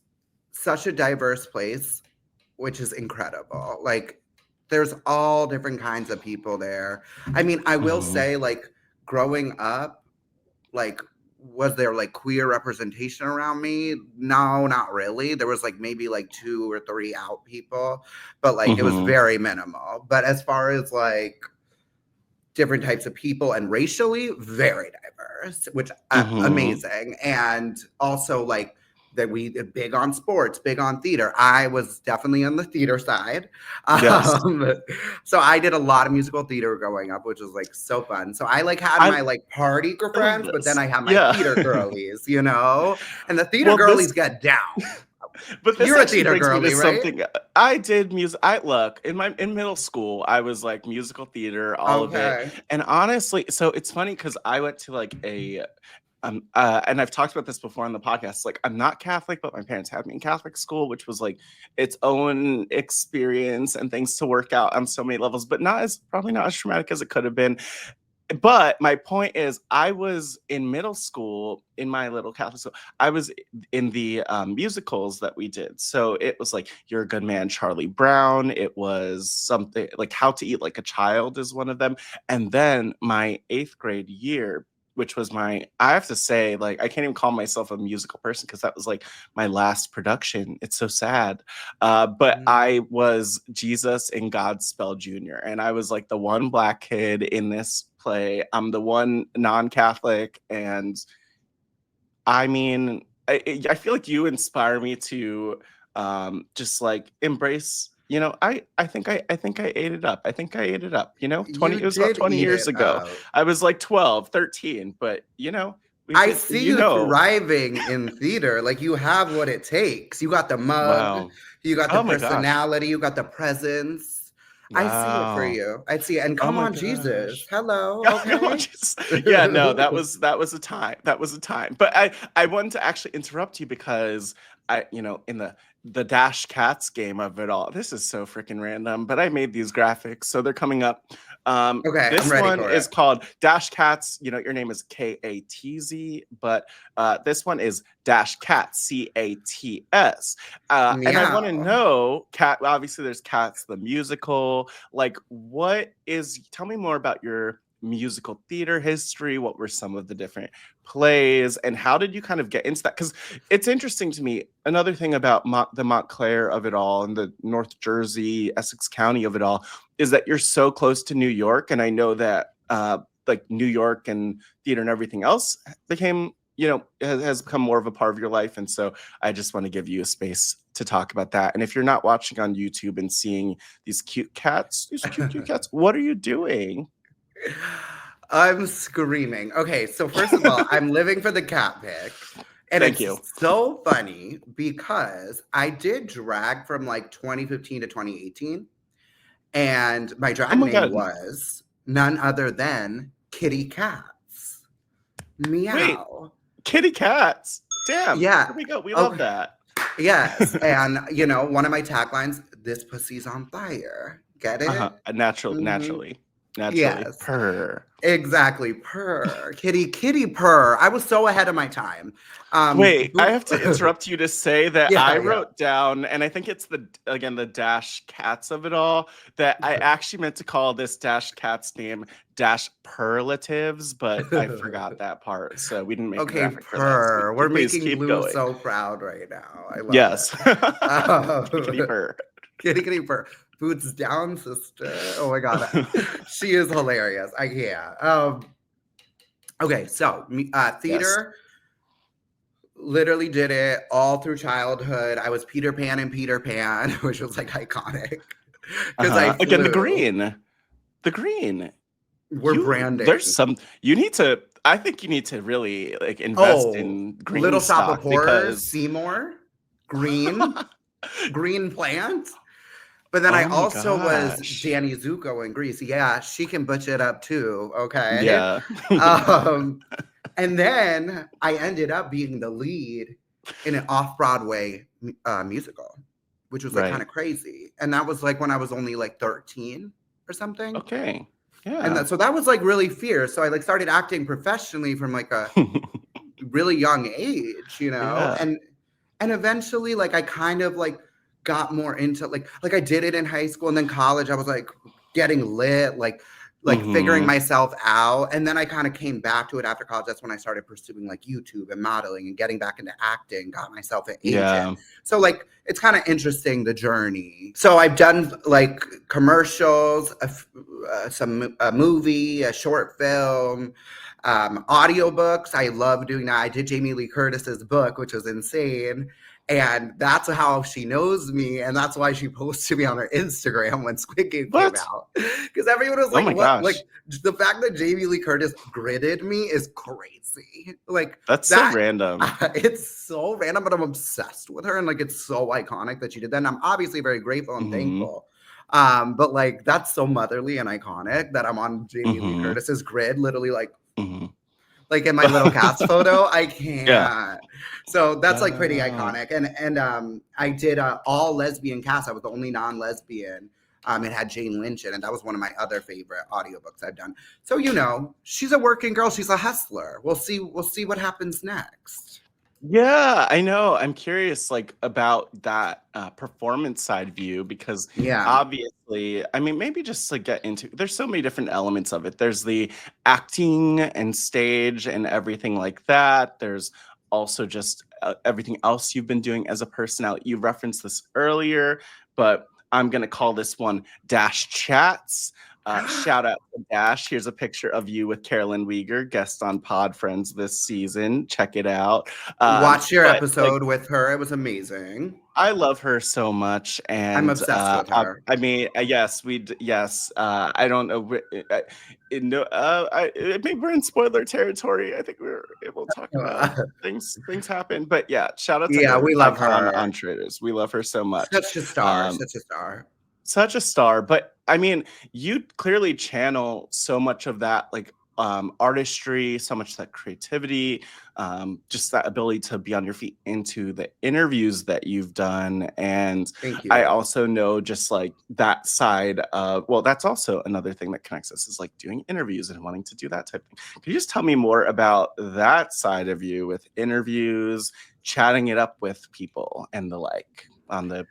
such a diverse place, which is incredible. Like, there's all different kinds of people there. I mean, I will say, like, growing up, like, was there like queer representation around me? No, not really. There was like maybe like 2 or 3 out people, but like it was very minimal. But as far as like different types of people and racially, very diverse, which amazing. And also like that we big on sports, big on theater. I was definitely on the theater side. So I did a lot of musical theater growing up, which was like so fun. So I like had my like party friends, but then I had my theater girlies, you know? And the theater girlies get down. But you're a theater girly, right? Something I did music. In middle school, I was like musical theater, all of it. And honestly, so it's funny because I went to like a and I've talked about this before on the podcast. Like, I'm not Catholic, but my parents had me in Catholic school, which was like its own experience and things to work out on so many levels, but probably not as traumatic as it could have been. But my point is, I was in middle school in my little Catholic school. I was in the musicals that we did. So it was like You're a Good Man, Charlie Brown. It was something like How to Eat Like a Child is one of them. And then my 8th grade year, which was I have to say, like, I can't even call myself a musical person because that was like my last production. It's so sad. But I was Jesus in Godspell Jr. And I was like the one Black kid in this play. I'm the one non-Catholic. And I mean, I feel like you inspire me to just like embrace, you know, I think I ate it up. You know, it was about 20 years ago. I was like 12, 13, but you know, I see you thriving in theater. Like, you have what it takes. You got the mug, you got the personality, you got the presence. I see it for you. I see it. And come on, Jesus. Hello. Okay. Yeah, no, that was a time. That was a time. But I wanted to actually interrupt you because in the Dash Katz game of it all. This is so freaking random, but I made these graphics, so they're coming up. This one is called Dash Katz. You know, your name is Katz, but this one is Dash Katz, Cats. And I want to know, obviously there's Cats the musical. Like, tell me more about your musical theater history? What were some of the different plays, and how did you kind of get into that? Because it's interesting to me. Another thing about the Montclair of it all and the North Jersey, Essex County of it all is that you're so close to New York, and I know that like New York and theater and everything else became, has become more of a part of your life. And so I just want to give you a space to talk about that. And if you're not watching on YouTube and seeing these cute cats, what are you doing? I'm screaming. Okay, so first of all, I'm living for the cat pic. And Thank you. So funny because I did drag from like 2015 to 2018. And my drag name was none other than Kitty Katz. Meow. Wait, Kitty Katz. Damn. Yeah. Here we go. We love that. Yes. And, one of my taglines, this pussy's on fire. Get it? Naturally. Yes. Purr. Exactly. Purr. Kitty purr. I was so ahead of my time. Wait, I have to interrupt you to say that Yeah, I wrote down, and I think it's the Dash Katz of it all, that I actually meant to call this Dash Katz name Dash Purlatives, but I forgot that part, so we didn't make a graphic for purr. that. We're making Blue so proud right now. I love it. Kitty purr. Kitty purr. Boots down, sister. Oh my God. She is hilarious. I can't. Okay, so theater, literally did it all through childhood. I was Peter Pan in Peter Pan, which was like iconic. Because again, the green. We're branding. There's I think you need to really like invest in green Little Shop of Horrors, because Seymour, green plant. But then I also was Danny Zuko in Grease. Yeah, she can butch it up too. Okay. Yeah. And then I ended up being the lead in an off-Broadway musical, which was like kind of crazy. And that was like when I was only like 13 or something. Okay. Yeah. And so that was like really fierce. So I like started acting professionally from like a really young age, Yeah. and eventually like I kind of like got more into like I did it in high school, and then college I was like getting lit, like figuring myself out. And then I kind of came back to it after college. That's when I started pursuing like YouTube and modeling and getting back into acting, got myself an agent. Yeah. So like it's kind of interesting, the journey. So I've done like commercials, a movie, a short film, audiobooks. I love doing that. I did Jamie Lee Curtis's book, which was insane. And that's how she knows me, and that's why she posted me on her Instagram when Squid Game came out. Because everyone was like, "What?" Like the fact that Jamie Lee Curtis gridded me is crazy. Like that's so random. It's so random, but I'm obsessed with her, and like it's so iconic that she did that. And I'm obviously very grateful and thankful. But like that's so motherly and iconic that I'm on Jamie Lee Curtis's grid, literally like. Like in my little cast photo, I can't. Yeah. So that's like pretty iconic. And I did all lesbian cast. I was the only non-lesbian. It had Jane Lynch in it. That was one of my other favorite audiobooks I've done. So she's a working girl. She's a hustler. We'll see what happens next. Yeah, I know. I'm curious like about that performance side view because obviously, I mean, maybe just like get into, there's so many different elements of it. There's the acting and stage and everything like that. There's also just everything else you've been doing as a personality. You referenced this earlier, but I'm going to call this one Dash Chats. Shout out to Dash. Here's a picture of you with Carolyn Weeger, guest on Pod Friends this season. Check it out. Watch your episode with her. It was amazing. I love her so much, and I'm obsessed with her. I mean, yes, I don't know. Maybe we're in spoiler territory. I think we're able to talk about things happen. But yeah, shout out to her. We love her on Traders. We love her so much. Such a star. Such a star. But I mean, you clearly channel so much of that, like artistry, so much of that creativity, just that ability to be on your feet into the interviews that you've done. And thank you. I also know just like that side of, well, that's also another thing that connects us is like doing interviews and wanting to do that type of thing. Can you just tell me more about that side of you with interviews, chatting it up with people and the like on the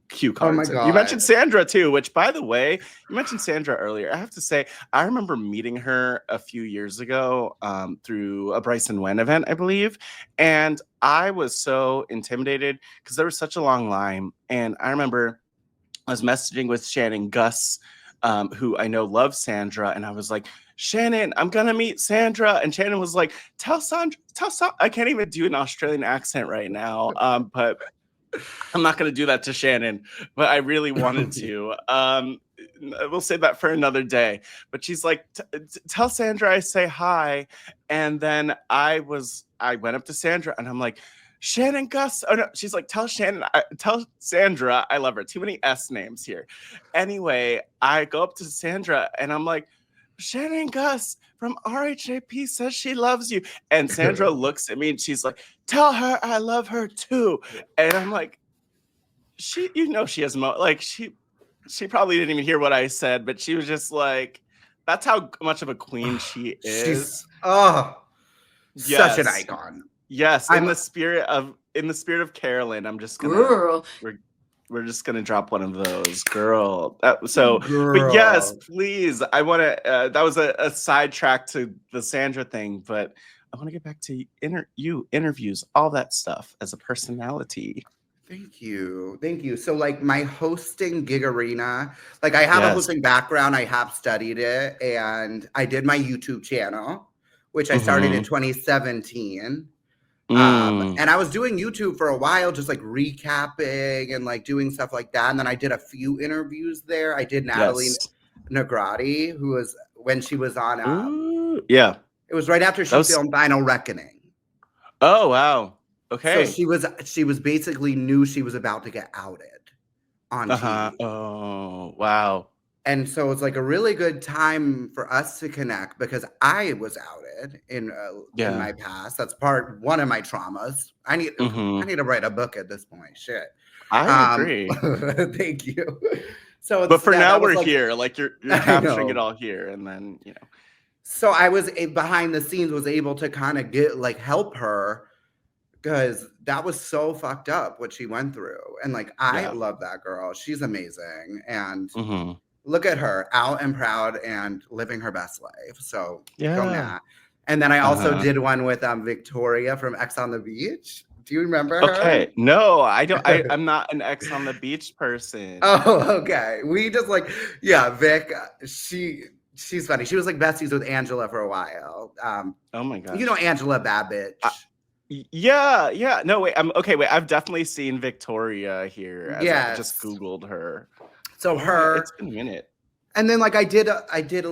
cue Oh my cards. You mentioned God. Sandra too, which, by the way, you mentioned Sandra earlier. I have to say, I remember meeting her a few years ago through a Bryson Wen event, I believe. And I was so intimidated because there was such a long line. And I remember I was messaging with Shannon Gus, who I know loves Sandra. And I was like, Shannon, I'm going to meet Sandra. And Shannon was like, tell Sandra, I can't even do an Australian accent right now. But I'm not going to do that to Shannon, but I really wanted to. We'll save that for another day. But she's like, tell Sandra I say hi. And then I went up to Sandra and I'm like, Shannon Gus. Oh no, she's like, tell Sandra I love her. Too many S names here. Anyway, I go up to Sandra and I'm like, Shannon Gus from RHAP says she loves you. And Sandra looks at me and she's like, tell her I love her too. And I'm like, she has she probably didn't even hear what I said, but she was just like, that's how much of a queen she is. Such an icon. Yes, in the spirit of Carolyn, I'm just gonna we're just gonna drop one of those, girl. But yes, please. I want to. That was a sidetrack to the Sandra thing, but I want to get back to interviews, all that stuff as a personality. Thank you. So like my hosting gig arena, like I have a hosting background. I have studied it, and I did my YouTube channel, which I started in 2017. And I was doing YouTube for a while, just like recapping and like doing stuff like that. And then I did a few interviews there. I did Natalie Negrati, who was when she was on. It was right after she filmed Final Reckoning. Oh wow! Okay. So she was basically knew she was about to get outed on TV. Oh wow! And so it's like a really good time for us to connect because I was outed in my past. That's one of my traumas. I need to write a book at this point. Shit. I agree. Thank you. So, but for now we're here. Like you're capturing it all here, and then So I was behind the scenes, was able to kind of help her because that was so fucked up what she went through, and like I love that girl. She's amazing, and. Look at her, out and proud and living her best life. So go Nat. And then I also did one with Victoria from X on the Beach. Do you remember her? Okay. No, I don't. I'm not an X on the Beach person. Oh, okay. We just Vic, she's funny. She was like besties with Angela for a while. Oh my gosh. You know Angela Babbage. Yeah. No, wait. I've definitely seen Victoria here. I just Googled her. So it's been a minute. And then I did I did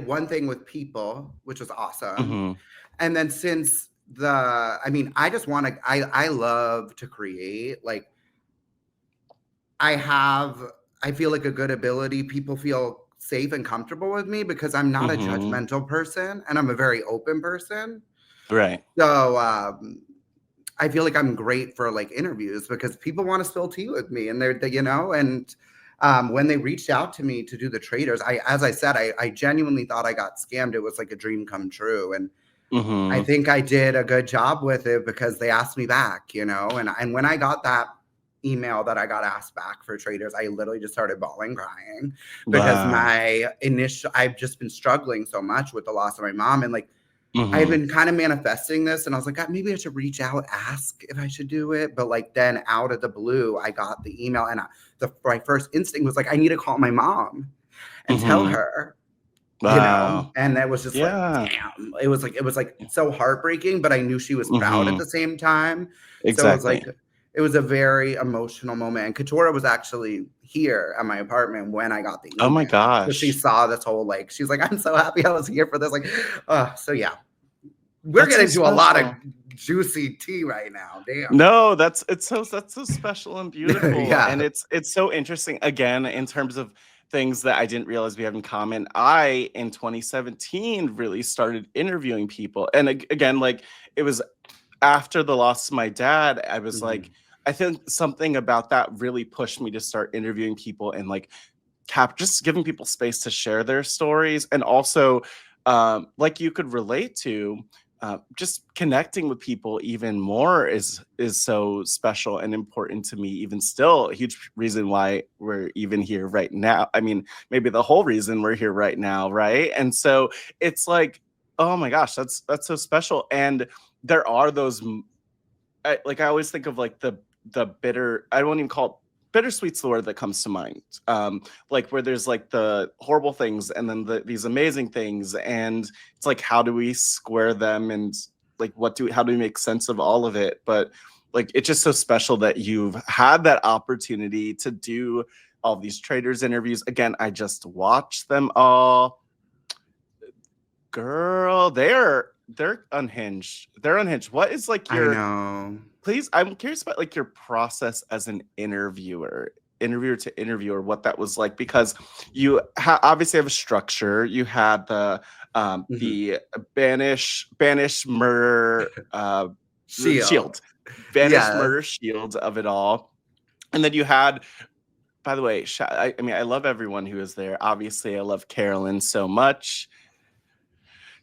one thing with People, which was awesome. And then since I just want to, I love to create. Like I feel like a good ability. People feel safe and comfortable with me because I'm not a judgmental person and I'm a very open person. Right. So, I feel like I'm great for interviews because people want to spill tea with me and when they reached out to me to do the Traders, as I said, I genuinely thought I got scammed. It was like a dream come true. And I think I did a good job with it because they asked me back, and when I got that email that I got asked back for Traders, I literally just started bawling, crying because I've just been struggling so much with the loss of my mom. And I've been kind of manifesting this, and I was like, maybe I should reach out, ask if I should do it. But then out of the blue, I got the email, and my first instinct was I need to call my mom and tell her, And that was just damn. It was so heartbreaking, but I knew she was proud at the same time. Exactly. So it was a very emotional moment. And Katora was actually here at my apartment when I got the email. Oh my gosh. So she saw this whole she's like, I'm so happy I was here for this. So yeah. We're getting into a lot of juicy tea right now. Damn. No, that's so special and beautiful. And it's so interesting again in terms of things that I didn't realize we have in common. I in 2017 really started interviewing people. And again, it was after the loss of my dad, I was I think something about that really pushed me to start interviewing people and just giving people space to share their stories. And also you could relate to just connecting with people even more is so special and important to me. Even still, a huge reason why we're even here right now. I mean, maybe the whole reason we're here right now, right? And so it's like, oh my gosh, that's so special. And there are those, I always think of like the bitter. I won't even call it bittersweet's the word that comes to mind. Like where there's like the horrible things and then these amazing things, and it's like, how do we square them, and like how do we make sense of all of it? But like, it's just so special that you've had that opportunity to do all these traders interviews. Again, I just watched them all. Girl, they're unhinged. They're unhinged. What is like I know. Please, I'm curious about like your process as an interviewer to interviewer, what that was like, because you obviously have a structure. You had the banish murder shield, banish murder shield of it all, and then you had. By the way, I mean, I love everyone who is there. Obviously, I love Carolyn so much.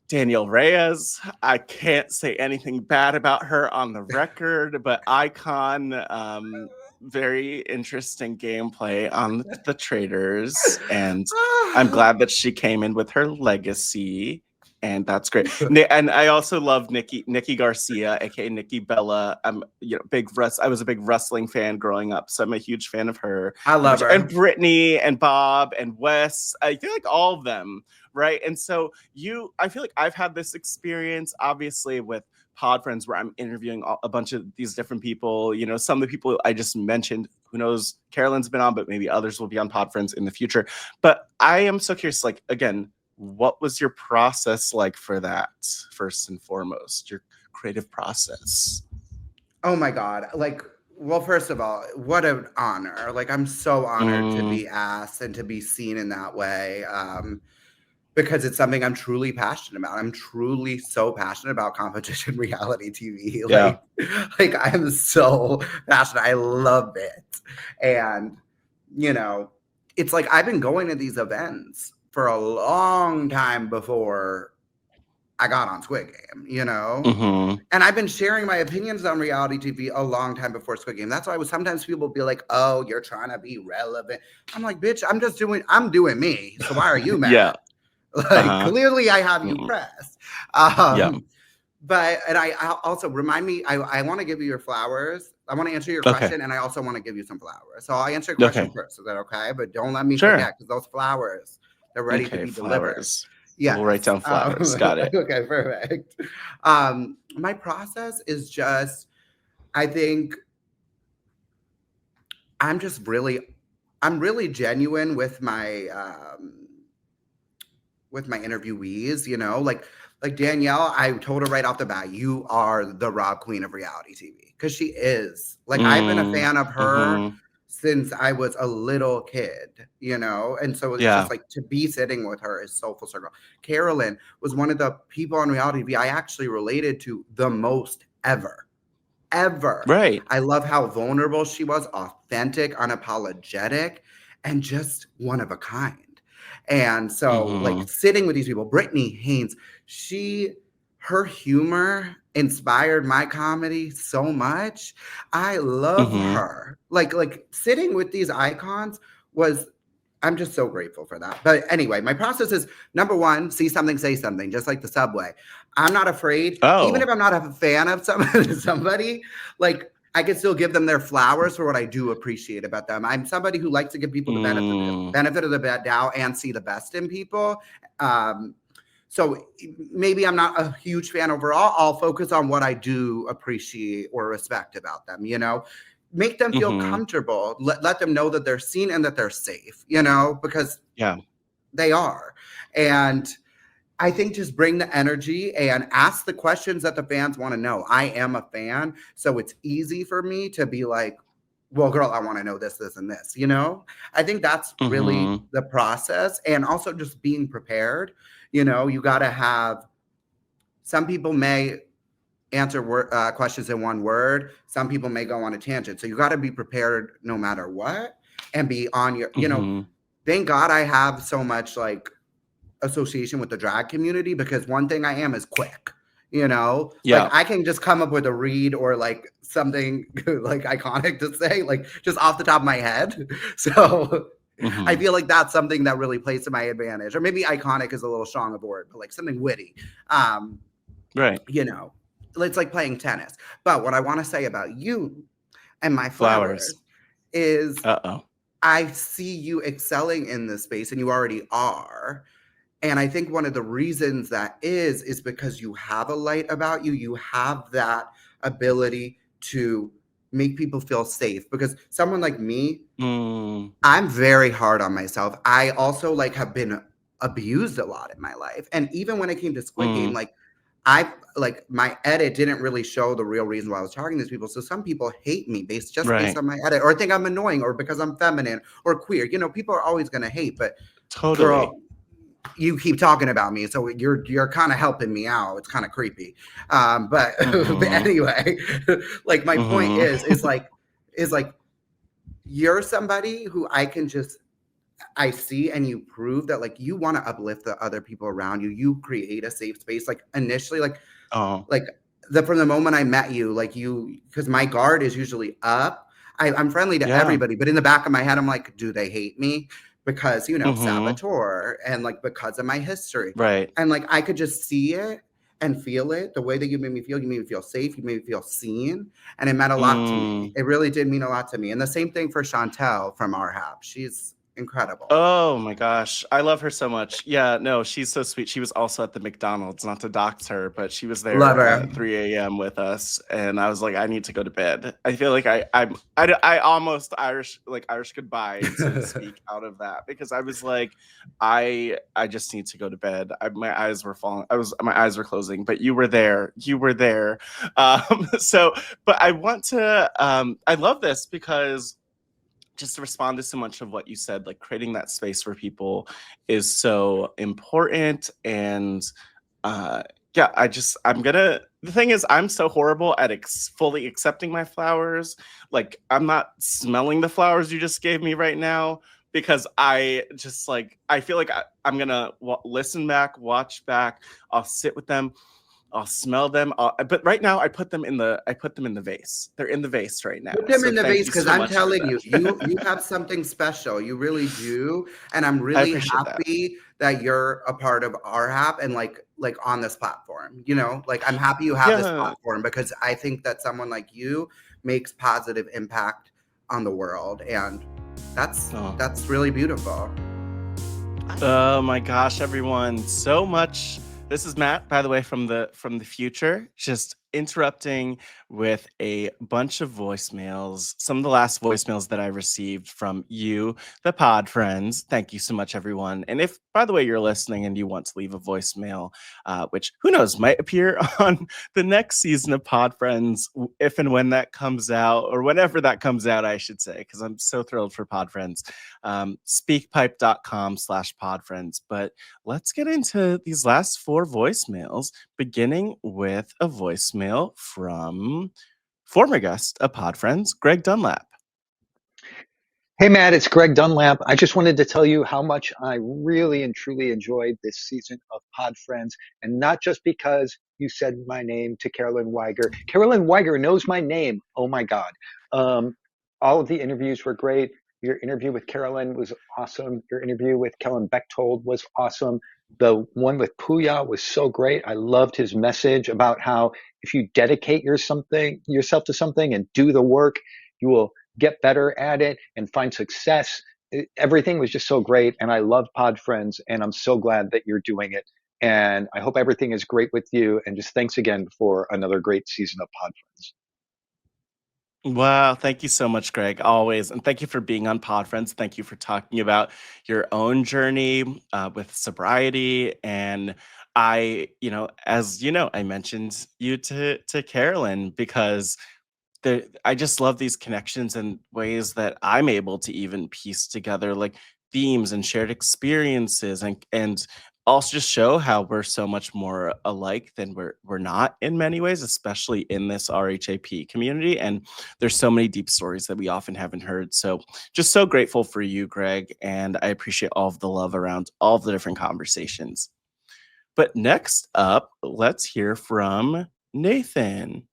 Danielle Reyes, I can't say anything bad about her on the record, but icon, very interesting gameplay on the traders, and I'm glad that she came in with her legacy, and that's great. And I also love Nikki Garcia, aka Nikki Bella. I'm I was a big wrestling fan growing up, so I'm a huge fan of her. I love her. And Brittany and Bob and Wes. I feel like all of them. Right. And so I feel like I've had this experience, obviously, with Pod Friends, where I'm interviewing a bunch of these different people. Some of the people I just mentioned, who knows, Carolyn's been on, but maybe others will be on Pod Friends in the future. But I am so curious, like, again, what was your process like for that, first and foremost, your creative process? Oh my God. Like, well, first of all, what an honor. Like, I'm so honored to be asked and to be seen in that way. Because it's something I'm truly passionate about. I'm truly so passionate about competition reality TV. Like I am so passionate. I love it. And, it's like I've been going to these events for a long time before I got on Squid Game, And I've been sharing my opinions on reality TV a long time before Squid Game. That's why sometimes people be like, oh, you're trying to be relevant. I'm like, bitch, I'm doing me. So why are you mad? Yeah. Clearly I have you pressed. But, and I also remind me, I want to give you your flowers. I want to answer your question, and I also want to give you some flowers. So I'll answer your question first. Is that okay? But don't let me forget, because those flowers, they're ready to be delivered. Yeah, we'll write down flowers. Got it. Okay, perfect. My process is just, I think I'm really genuine with my interviewees, like Danielle, I told her right off the bat, you are the RHAP queen of reality TV, because she is. Like, I've been a fan of her since I was a little kid, and so it's just like, to be sitting with her is so full circle. Carolyn was one of the people on reality TV I actually related to the most ever. Right. I love how vulnerable she was, authentic, unapologetic, and just one of a kind. And so like sitting with these people, Brittany Haynes, her humor inspired my comedy so much. I love her. Like sitting with these icons I'm just so grateful for that. But anyway, my process is, number one, see something, say something, just like the subway. I'm not afraid. Even if I'm not a fan of somebody, like, I can still give them their flowers for what I do appreciate about them. I'm somebody who likes to give people the benefit of the doubt and see the best in people. So maybe I'm not a huge fan overall. I'll focus on what I do appreciate or respect about them, Make them feel comfortable. Let them know that they're seen and that they're safe, because they are. And I think just bring the energy and ask the questions that the fans want to know. I am a fan, so it's easy for me to be like, well, girl, I want to know this, this, and this, I think that's really the process. And also just being prepared. You got to have, some people may answer questions in one word. Some people may go on a tangent. So you got to be prepared no matter what, and be on your, thank God I have so much like association with the drag community, because one thing I am is quick. You know, Yeah. like I can just come up with a read or like something like iconic to say, like just off the top of my head. So I feel like that's something that really plays to my advantage. Or maybe iconic is a little strong of a word, but like something witty. Right. You know, it's like playing tennis. But what I want to say about you and my flowers is I see you excelling in this space, and you already are. And I think one of the reasons that is because you have a light about you. You have that ability to make people feel safe. Because someone like me, I'm very hard on myself. I also like have been abused a lot in my life. And even when it came to Squid Game, like my edit didn't really show the real reason why I was talking to these people. So some people hate me based on my edit, or think I'm annoying, or because I'm feminine or queer. You know, people are always going to hate, but girl, you keep talking about me, so you're kind of helping me out. It's kind of creepy, but anyway, like my point is like you're somebody who I see, and you prove that like you want to uplift the other people around you. You create a safe space. Like initially, from the moment I met you, like because my guard is usually up. I'm friendly to everybody, but in the back of my head, I'm like, do they hate me? Because, you know, saboteur, and like because of my history. Right. And like I could just see it and feel it. The way that you made me feel safe, you made me feel seen. And it meant a lot to me. It really did mean a lot to me. And the same thing for Chantel from RHAP. She's incredible. Oh my gosh. I love her so much. Yeah, no, she's so sweet. She was also at the McDonald's, not to dox her, but she was there at 3 a.m. with us. And I was like, I need to go to bed. I feel like I almost Irish goodbye, so to speak, out of that, because I was like, I just need to go to bed. My eyes were falling. My eyes were closing, but you were there. But I want to, I love this because just to respond to so much of what you said, like creating that space for people is so important. And the thing is, I'm so horrible at fully accepting my flowers. Like I'm not smelling the flowers you just gave me right now, because I feel like I'm gonna listen back, watch back, I'll sit with them, I'll smell them. But right now, I put them in the vase. They're in the vase right now. Put them in the vase, because I'm telling you, you have something special. You really do, and I'm really happy that you're a part of RHAP and like on this platform. You know, like I'm happy you have this platform, because I think that someone like you makes positive impact on the world, and that's really beautiful. Oh my gosh, everyone, so much. This is Matt, by the way, from the future, just interrupting with a bunch of voicemails. Some of the last voicemails that I received from you, the pod friends. Thank you so much, everyone. And if, by the way, you're listening and you want to leave a voicemail, which who knows, might appear on the next season of Pod Friends, if and when that comes out, or whenever that comes out, I should say, because I'm so thrilled for Pod Friends. Speakpipe.com/podfriends. But let's get into these last 4 voicemails, beginning with a voicemail from former guest of Pod Friends, Greg Dunlap. Hey, Matt, it's Greg Dunlap. I just wanted to tell you how much I really and truly enjoyed this season of Pod Friends, and not just because you said my name to Carolyn Weiger. Carolyn Weiger knows my name. Oh, my God. All of the interviews were great. Your interview with Carolyn was awesome. Your interview with Kellen Bechtold was awesome. The one with Puya was so great. I loved his message about how if you dedicate yourself to something and do the work, you will get better at it and find success. Everything was just so great. And I love Pod Friends, and I'm so glad that you're doing it. And I hope everything is great with you. And just thanks again for another great season of Pod Friends. Wow, thank you so much, Greg, always. And thank you for being on Pod Friends. Thank you for talking about your own journey with sobriety. And I mentioned you to Carolyn because I just love these connections and ways that I'm able to even piece together like themes and shared experiences, and also just show how we're so much more alike than we're not in many ways, especially in this RHAP community. And there's so many deep stories that we often haven't heard. So just so grateful for you, Greg. And I appreciate all of the love around all of the different conversations. But next up, let's hear from Nathan.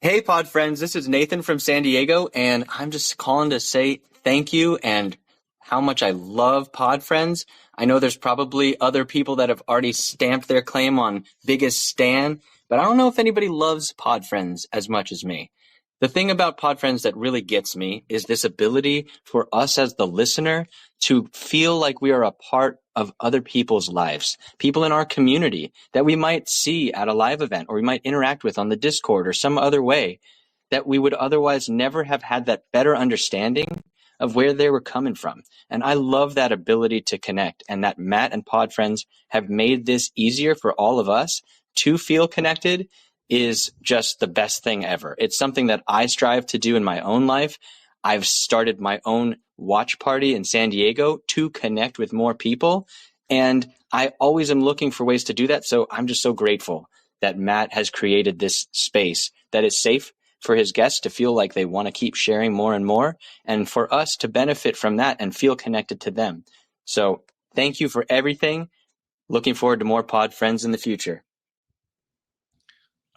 Hey, Pod Friends. This is Nathan from San Diego, and I'm just calling to say thank you and how much I love Pod Friends. I know there's probably other people that have already stamped their claim on biggest stan, but I don't know if anybody loves Pod Friends as much as me. The thing about Pod Friends that really gets me is this ability for us as the listener to feel like we are a part of other people's lives, people in our community that we might see at a live event or we might interact with on the Discord or some other way that we would otherwise never have had that better understanding of where they were coming from. And I love that ability to connect, and that Matt and Pod Friends have made this easier for all of us to feel connected is just the best thing ever. It's something that I strive to do in my own life. I've started my own watch party in San Diego to connect with more people, and I always am looking for ways to do that. So I'm just so grateful that Matt has created this space that is safe for his guests to feel like they want to keep sharing more and more, and for us to benefit from that and feel connected to them. So thank you for everything. Looking forward to more Pod Friends in the future.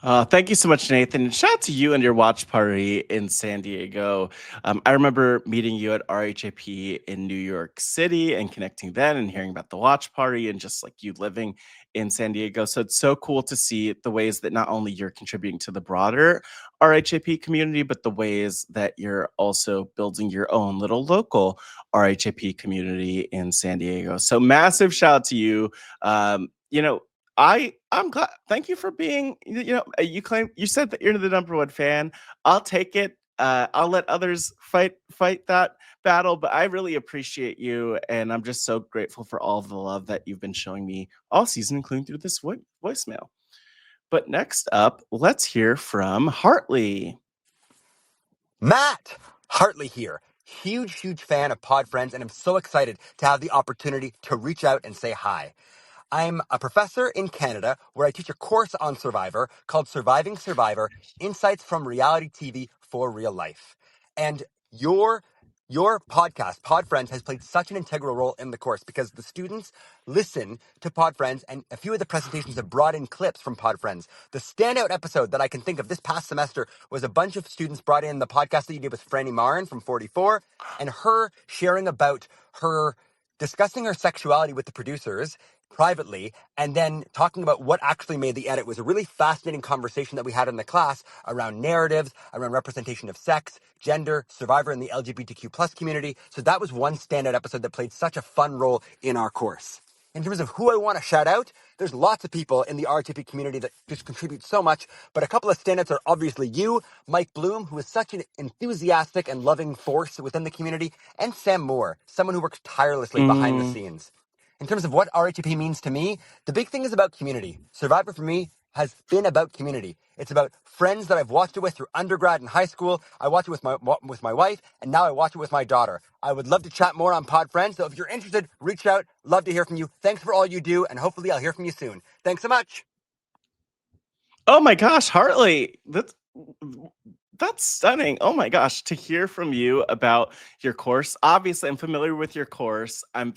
Thank you so much, Nathan. And shout out to you and your watch party in San Diego. I remember meeting you at RHAP in New York City and connecting then and hearing about the watch party and just like you living in San Diego. So it's so cool to see the ways that not only you're contributing to the broader RHAP community, but the ways that you're also building your own little local RHAP community in San Diego. So massive shout out to you. I'm glad. Thank you for being. You said that you're the number one fan. I'll take it. I'll let others fight that battle, but I really appreciate you, and I'm just so grateful for all of the love that you've been showing me all season, including through this voicemail. But next up, let's hear from Hartley. Matt, Hartley here. Huge fan of Pod Friends, and I'm so excited to have the opportunity to reach out and say hi. I'm a professor in Canada where I teach a course on Survivor called Surviving Survivor, Insights from Reality TV for Real Life. And your podcast, Pod Friends, has played such an integral role in the course because the students listen to Pod Friends, and a few of the presentations have brought in clips from Pod Friends. The standout episode that I can think of this past semester was a bunch of students brought in the podcast that you did with Franny Marin from 44, and her sharing about her discussing her sexuality with the producers privately, and then talking about what actually made the edit. Was a really fascinating conversation that we had in the class around narratives, around representation of sex, gender, Survivor, and the LGBTQ plus community. So that was one standout episode that played such a fun role in our course. In terms of who I want to shout out, there's lots of people in the RHAP community that just contribute so much, but a couple of standouts are obviously you, Mike Bloom, who is such an enthusiastic and loving force within the community, and Sam Moore, someone who works tirelessly behind the scenes. In terms of what RHAP means to me, the big thing is about community. Survivor for me has been about community. It's about friends that I've watched it with through undergrad and high school. I watch it with my wife, and now I watch it with my daughter. I would love to chat more on Pod Friends, so if you're interested, reach out. Love to hear from you. Thanks for all you do, and hopefully I'll hear from you soon. Thanks so much. Oh my gosh, Hartley, that's stunning. Oh my gosh, to hear from you about your course. Obviously, I'm familiar with your course. I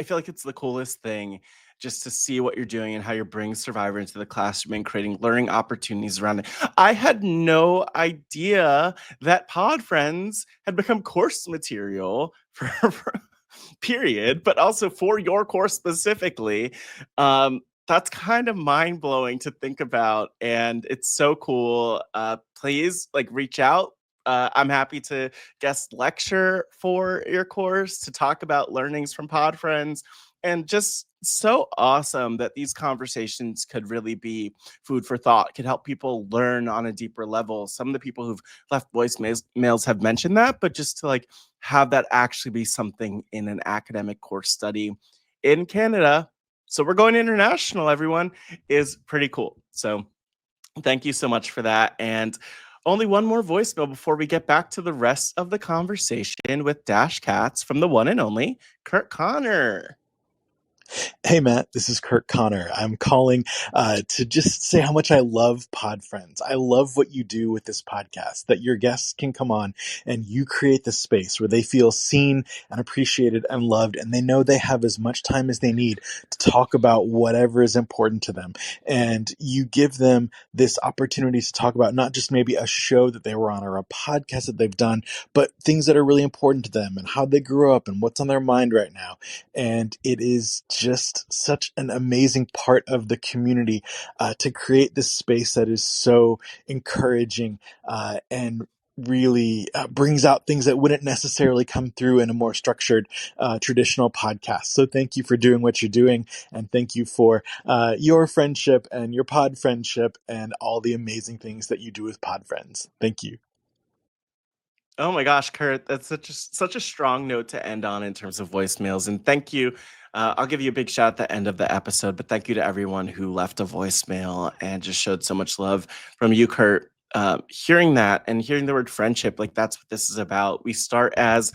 feel like it's the coolest thing just to see what you're doing and how you're bringing Survivor into the classroom and creating learning opportunities around it. I had no idea that Pod Friends had become course material for period, but also for your course specifically. That's kind of mind-blowing to think about, and it's so cool. Please reach out. I'm happy to guest lecture for your course to talk about learnings from Pod Friends, and just so awesome that these conversations could really be food for thought, could help people learn on a deeper level. Some of the people who've left voicemails have mentioned that, but just to have that actually be something in an academic course study in Canada, so we're going international, everyone, is pretty cool. So thank you so much for that. And only one more voicemail before we get back to the rest of the conversation with Dash Katz from the one and only Kurt Connor. Hey, Matt, this is Kurt Connor. I'm calling to just say how much I love Pod Friends. I love what you do with this podcast, that your guests can come on and you create the space where they feel seen and appreciated and loved, and they know they have as much time as they need to talk about whatever is important to them. And you give them this opportunity to talk about not just maybe a show that they were on or a podcast that they've done, but things that are really important to them and how they grew up and what's on their mind right now. And it is just such an amazing part of the community to create this space that is so encouraging and really brings out things that wouldn't necessarily come through in a more structured traditional podcast. So thank you for doing what you're doing, and thank you for your friendship and your pod friendship and all the amazing things that you do with Pod Friends. Thank you. Oh my gosh, Kurt, that's such a strong note to end on in terms of voicemails. And thank you. I'll give you a big shout at the end of the episode, but thank you to everyone who left a voicemail and just showed so much love from you, Kurt. Hearing that and hearing the word friendship, like that's what this is about. We start as,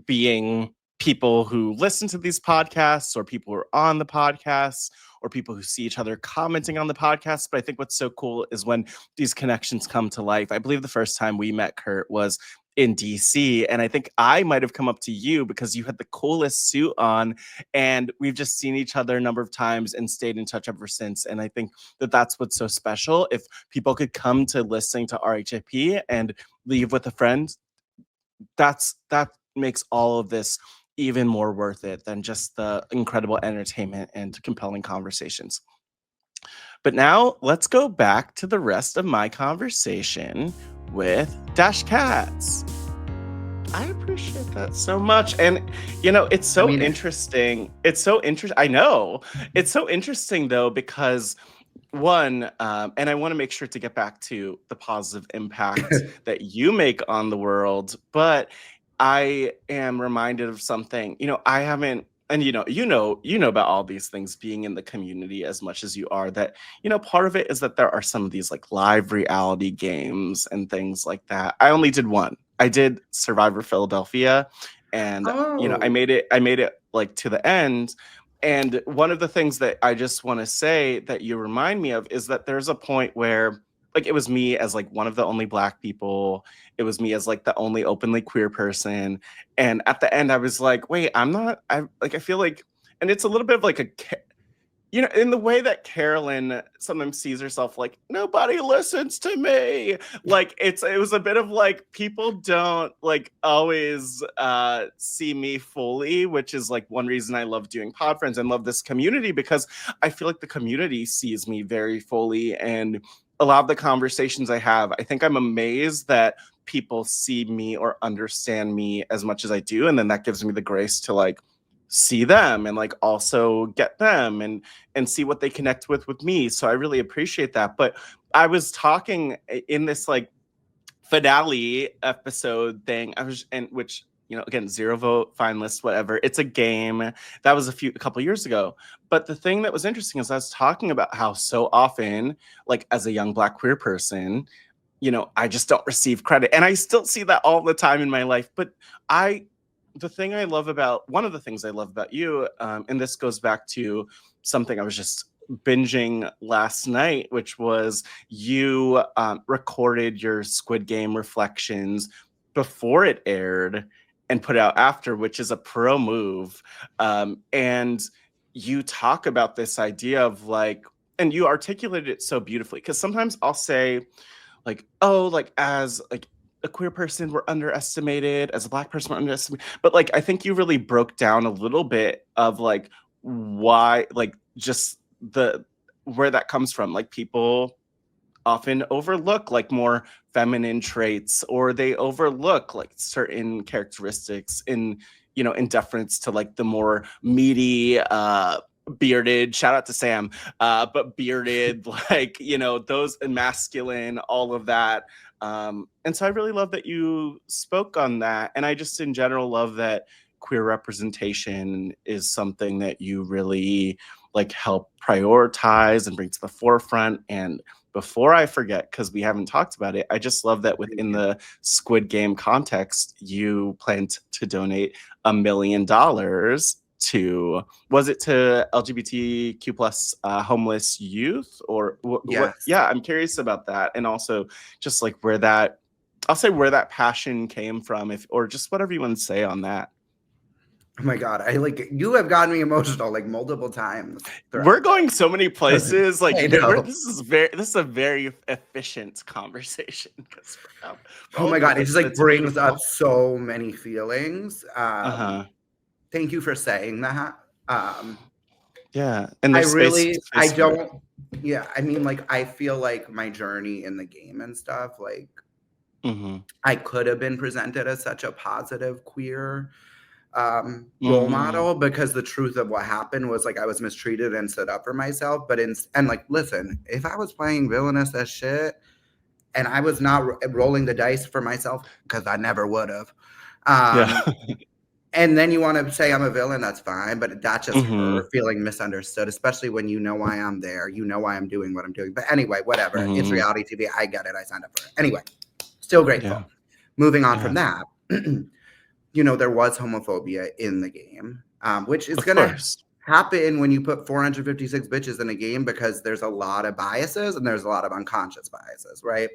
being people who listen to these podcasts or people who are on the podcasts or people who see each other commenting on the podcast. But I think what's so cool is when these connections come to life. I believe the first time we met, Kurt, was in DC, and I think I might have come up to you because you had the coolest suit on, and we've just seen each other a number of times and stayed in touch ever since. And I think that that's what's so special. If people could come to listening to RHAP and leave with a friend, that makes all of this even more worth it than just the incredible entertainment and compelling conversations. But now let's go back to the rest of my conversation with Dash Katz. I appreciate that so much. And, it's so interesting. It's so interesting. I know. It's so interesting, though, because one, and I want to make sure to get back to the positive impact that you make on the world, but I am reminded of something. I haven't, and you know about all these things being in the community as much as you are, that part of it is that there are some of these like live reality games and things like that. I only did one. I did Survivor Philadelphia, and I made it like to the end. And one of the things that I just want to say that you remind me of is that there's a point where, like, it was me as like one of the only Black people. It was me as like the only openly queer person. And at the end, I was like, wait, I feel like, and it's a little bit of like in the way that Carolyn sometimes sees herself, like, nobody listens to me. Like, it was a bit of like, people don't like always see me fully, which is like one reason I love doing Pod Friends and love this community, because I feel like the community sees me very fully. And a lot of the conversations I have, I think I'm amazed that people see me or understand me as much as I do. And then that gives me the grace to like see them and like also get them and see what they connect with me. So I really appreciate that. But I was talking in this like finale episode thing, which again, 0 vote finalist, whatever, it's a game that was a couple years ago. But the thing that was interesting is I was talking about how so often, like as a young Black queer person, I just don't receive credit, and I still see that all the time in my life. But one of the things I love about you, and this goes back to something I was just binging last night, which was you recorded your Squid Game reflections before it aired and put it out after, which is a pro move. And you talk about this idea of like, and you articulated it so beautifully, because sometimes I'll say like, oh, like as like a queer person, we're underestimated. As a Black person, we're underestimated. But like, I think you really broke down a little bit of like why, like just where that comes from. Like people often overlook like more feminine traits, or they overlook like certain characteristics in deference to like the more meaty, bearded, shout out to Sam, but bearded, like, those masculine, all of that. And so I really love that you spoke on that. And I just in general love that queer representation is something that you really like help prioritize and bring to the forefront. And before I forget, because we haven't talked about it, I just love that within the Squid Game context, you plan to donate $1 million to? Was it to LGBTQ plus homeless youth, or what? Yes. Yeah, I'm curious about that, and also just like where that, I'll say where that passion came from, if or just whatever you want to say on that. Oh my God, you have gotten me emotional like multiple times. We're going so many places. Like I know. this is a very efficient conversation. Oh my God, it just like brings up so many feelings. Thank you for saying that. Yeah, and I don't. Yeah, I mean, like I feel like my journey in the game and stuff, like I could have been presented as such a positive queer role model, because the truth of what happened was like I was mistreated and stood up for myself. And like, listen, if I was playing villainous as shit and I was not rolling the dice for myself, because I never would have. And then you want to say I'm a villain, that's fine, but that's just her feeling misunderstood, especially when you know why I'm there, you know why I'm doing what I'm doing. But anyway, whatever. It's reality TV. I get it. I signed up for it. Anyway, still grateful. Yeah. Moving on from that. You know, there was homophobia in the game, which is going to happen when you put 456 bitches in a game, because there's a lot of biases and there's a lot of unconscious biases, right?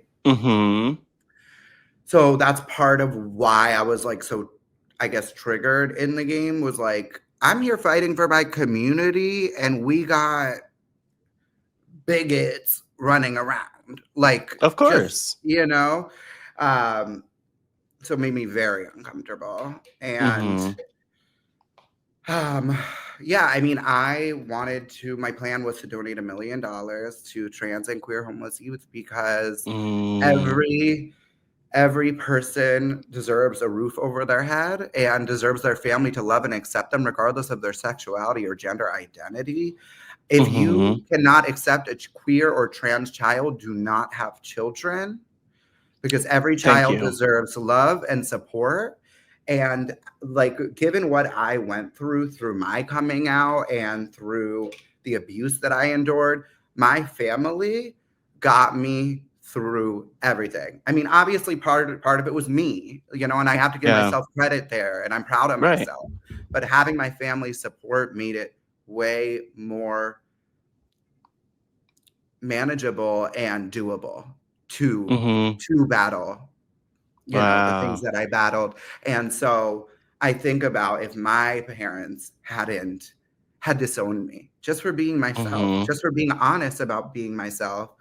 So that's part of why I was like so, I guess, triggered in the game, was like, I'm here fighting for my community and we got bigots running around. Like, of course, you know? So it made me very uncomfortable. And yeah, I mean, my plan was to donate $1 million to trans and queer homeless youth, because every person deserves a roof over their head and deserves their family to love and accept them regardless of their sexuality or gender identity. If you cannot accept a queer or trans child, do not have children. Because every child deserves love and support. And like, given what I went through my coming out and through the abuse that I endured, my family got me through everything. I mean, obviously part of it was me, you know, and I have to give myself credit there, and I'm proud of myself. But having my family's support made it way more manageable and doable to battle, you know, the things that I battled. And so I think about, if my parents had disowned me just for being myself, just for being honest about being myself,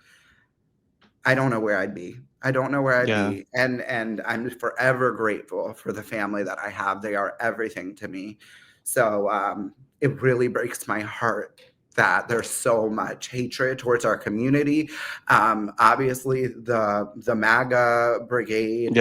I don't know where I'd be. I don't know where I'd be. And I'm forever grateful for the family that I have. They are everything to me. So it really breaks my heart that there's so much hatred towards our community. Obviously, the MAGA brigade,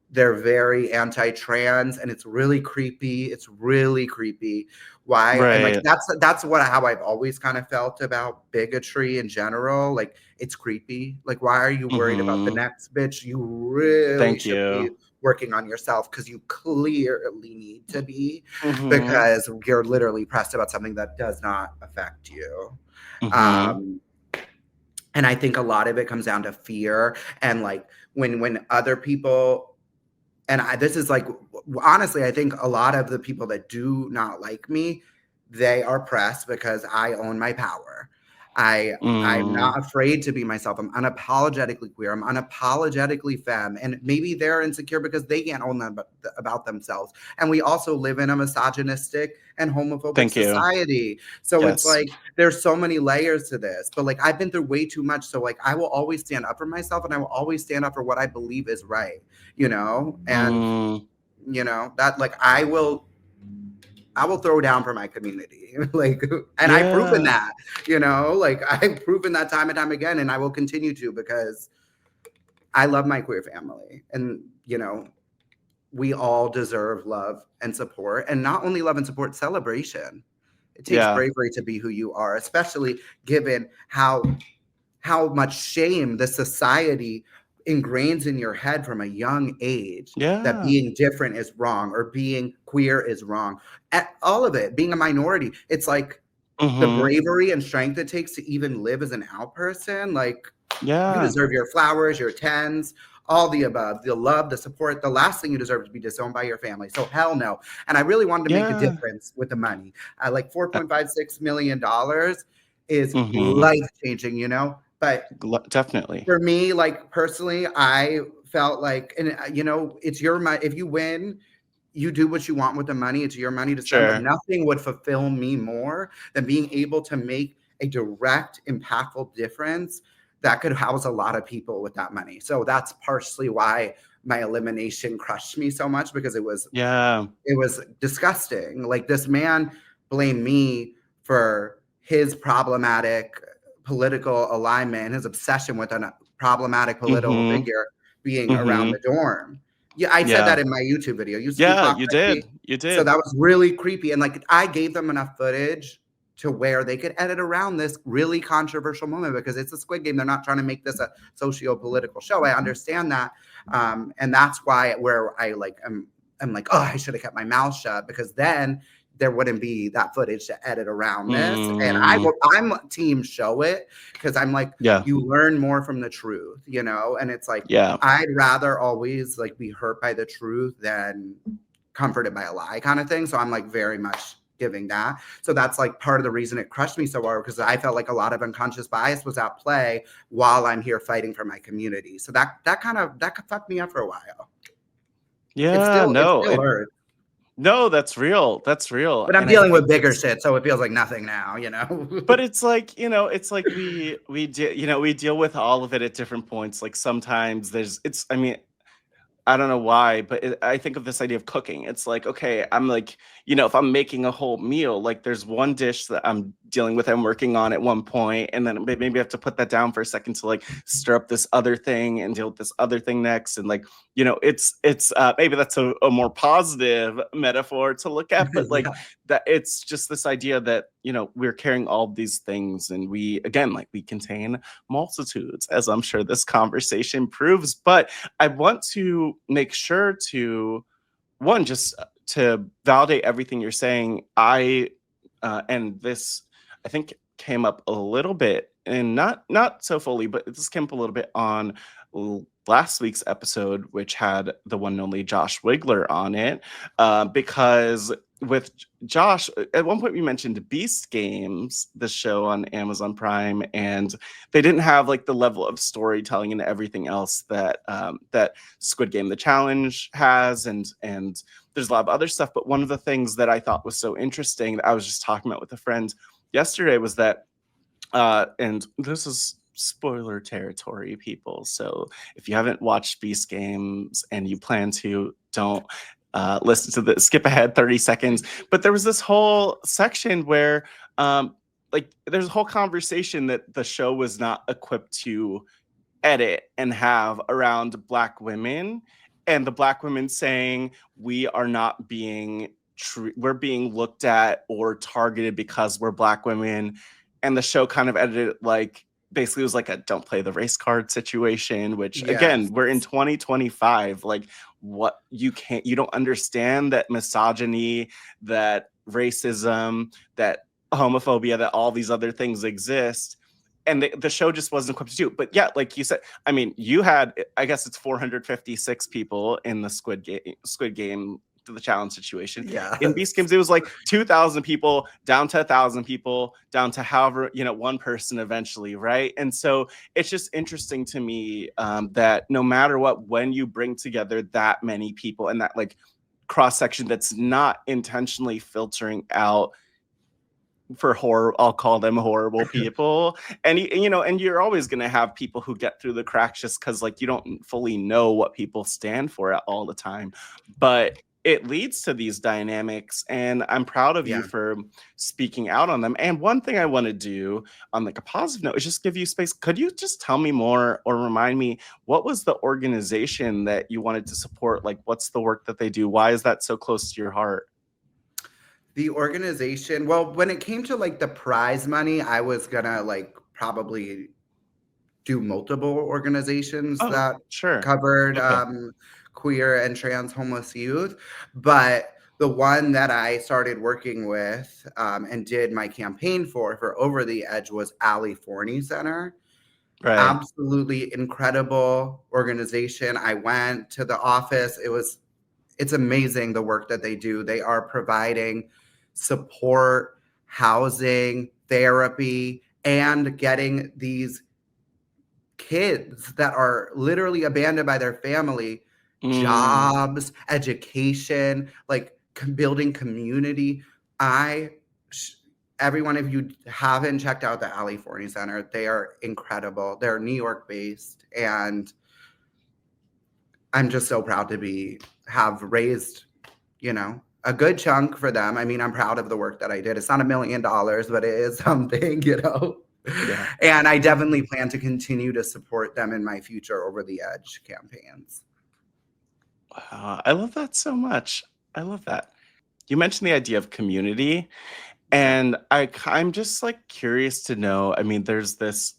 they're very anti-trans, and it's really creepy. It's really creepy. Why? And like that's how I've always kind of felt about bigotry in general. Like, it's creepy. Like, why are you worried about the next bitch? You really should be working on yourself, because you clearly need to be, because you're literally pressed about something that does not affect you. And I think a lot of it comes down to fear, and like when other people, and this is like, honestly, I think a lot of the people that do not like me, they are pressed because I own my power. I'm not afraid to be myself. I'm unapologetically queer. I'm unapologetically femme. And maybe they're insecure because they can't own them about themselves. And we also live in a misogynistic and homophobic society. So it's like, there's so many layers to this. But like, I've been through way too much. So like, I will always stand up for myself, and I will always stand up for what I believe is right, you know? And, you know, that like, I will throw down for my community. Like, and I've proven that, you know, like I've proven that time and time again, and I will continue to, because I love my queer family. And, you know, we all deserve love and support, and not only love and support, celebration. It takes bravery to be who you are, especially given how much shame the society ingrains in your head from a young age, that being different is wrong, or being queer is wrong. All of it, being a minority, it's like the bravery and strength it takes to even live as an out person. Like, You Yeah. deserve your flowers, your tens, all the above, the love, the support. The last thing you deserve is to be disowned by your family. So hell no. And I really wanted to make a Yeah. difference with the money. Like $4.56 million is Mm-hmm. life-changing, you know? But Definitely. for me, like personally, I felt like, and you know, it's your money. If you win, you do what you want with the money. It's your money to spend, but Sure. nothing would fulfill me more than being able to make a direct, impactful difference that could house a lot of people with that money. So that's partially why my elimination crushed me so much, because it was disgusting. Like, this man blamed me for his problematic political alignment, his obsession with a problematic political Mm-hmm. figure being around Mm-hmm. the dorm. Yeah, I said that in my YouTube video. You Yeah, clocked you my did. tweet? You So did. that was really creepy. And like, I gave them enough footage to where they could edit around this really controversial moment, because it's a Squid Game. They're not trying to make this a socio-political show. I understand that. And that's why where I like, I'm like, oh, I should have kept my mouth shut, because then there wouldn't be that footage to edit around this. And I'm team show it, because I'm like, you learn more from the truth, you know? And it's like, I'd rather always like be hurt by the truth than comforted by a lie kind of thing. So I'm like very much giving that. So that's like part of the reason it crushed me so hard, because I felt like a lot of unconscious bias was at play while I'm here fighting for my community. So that fucked me up for a while. Yeah, it still hurts. No, that's real. That's real. But I'm dealing with bigger shit, so it feels like nothing now, you know? But it's like, you know, it's like we deal with all of it at different points. Like sometimes I mean, I don't know why, but I think of this idea of cooking. It's like, okay, I'm like, you know, if I'm making a whole meal, like there's one dish that I'm dealing with, I'm working on at one point, and then maybe I have to put that down for a second to like stir up this other thing and deal with this other thing next. And like, you know, it's maybe that's a more positive metaphor to look at, but like that it's just this idea that, you know, we're carrying all of these things, and we contain multitudes, as I'm sure this conversation proves. But I want to make sure to just to validate everything you're saying. And this I think came up a little bit, and not so fully, but this came up a little bit on last week's episode, which had the one and only Josh Wigler on it, because with Josh, at one point we mentioned Beast Games, the show on Amazon Prime, and they didn't have like the level of storytelling and everything else that that Squid Game: The Challenge has, and there's a lot of other stuff. But one of the things that I thought was so interesting that I was just talking about with a friend yesterday was that, and this is spoiler territory, people. So if you haven't watched Beast Games and you plan to, don't listen to this, skip ahead 30 seconds. But there was this whole section where like there's a whole conversation that the show was not equipped to edit and have around Black women, and the Black women saying we are not being we're being looked at or targeted because we're Black women. And the show kind of edited it like, basically it was like a don't play the race card situation, which again, we're in 2025. Like, what you don't understand that misogyny, that racism, that homophobia, that all these other things exist. And the show just wasn't equipped to do it. But yeah, like you said, I mean, you had, I guess it's 456 people in the Squid Game to the challenge situation. In Beast Games, it was like 2,000 people down to 1,000 people, down to however, you know, one person eventually, right? And so it's just interesting to me that no matter what, when you bring together that many people and that like cross section that's not intentionally filtering out for horror, I'll call them horrible people, and you know, and you're always going to have people who get through the cracks just because like you don't fully know what people stand for all the time, but it leads to these dynamics, and I'm proud of you for speaking out on them. And one thing I want to do on like a positive note is just give you space. Could you just tell me more or remind me, what was the organization that you wanted to support? Like, what's the work that they do? Why is that so close to your heart? The organization, well, when it came to like the prize money, I was gonna like probably do multiple organizations that covered queer and trans homeless youth. But the one that I started working with and did my campaign for Over the Edge was Ali Forney Center. Right. Absolutely incredible organization. I went to the office. It's amazing the work that they do. They are providing support, housing, therapy, and getting these kids that are literally abandoned by their family jobs, education, like building community. Everyone, if you haven't checked out the Alley Forney Center, they are incredible. They're New York based, and I'm just so proud to have raised, a good chunk for them. I mean, I'm proud of the work that I did. It's not $1 million, but it is something, Yeah. And I definitely plan to continue to support them in my future Over the Edge campaigns. Wow, I love that so much. I love that. You mentioned the idea of community, and I'm just like curious to know. I mean, there's this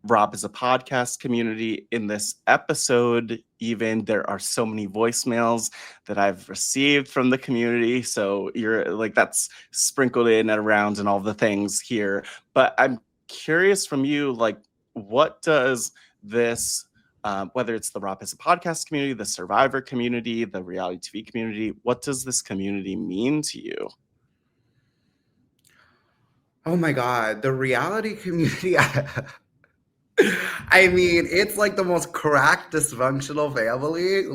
RHAP is a podcast community. In this episode, even there are so many voicemails that I've received from the community. So you're like, that's sprinkled in and around and all the things here. But I'm curious from you, like, what does this, whether it's the RHAP is a podcast community, the Survivor community, the reality TV community, what does this community mean to you? Oh my God, the reality community. I mean, it's like the most cracked, dysfunctional family.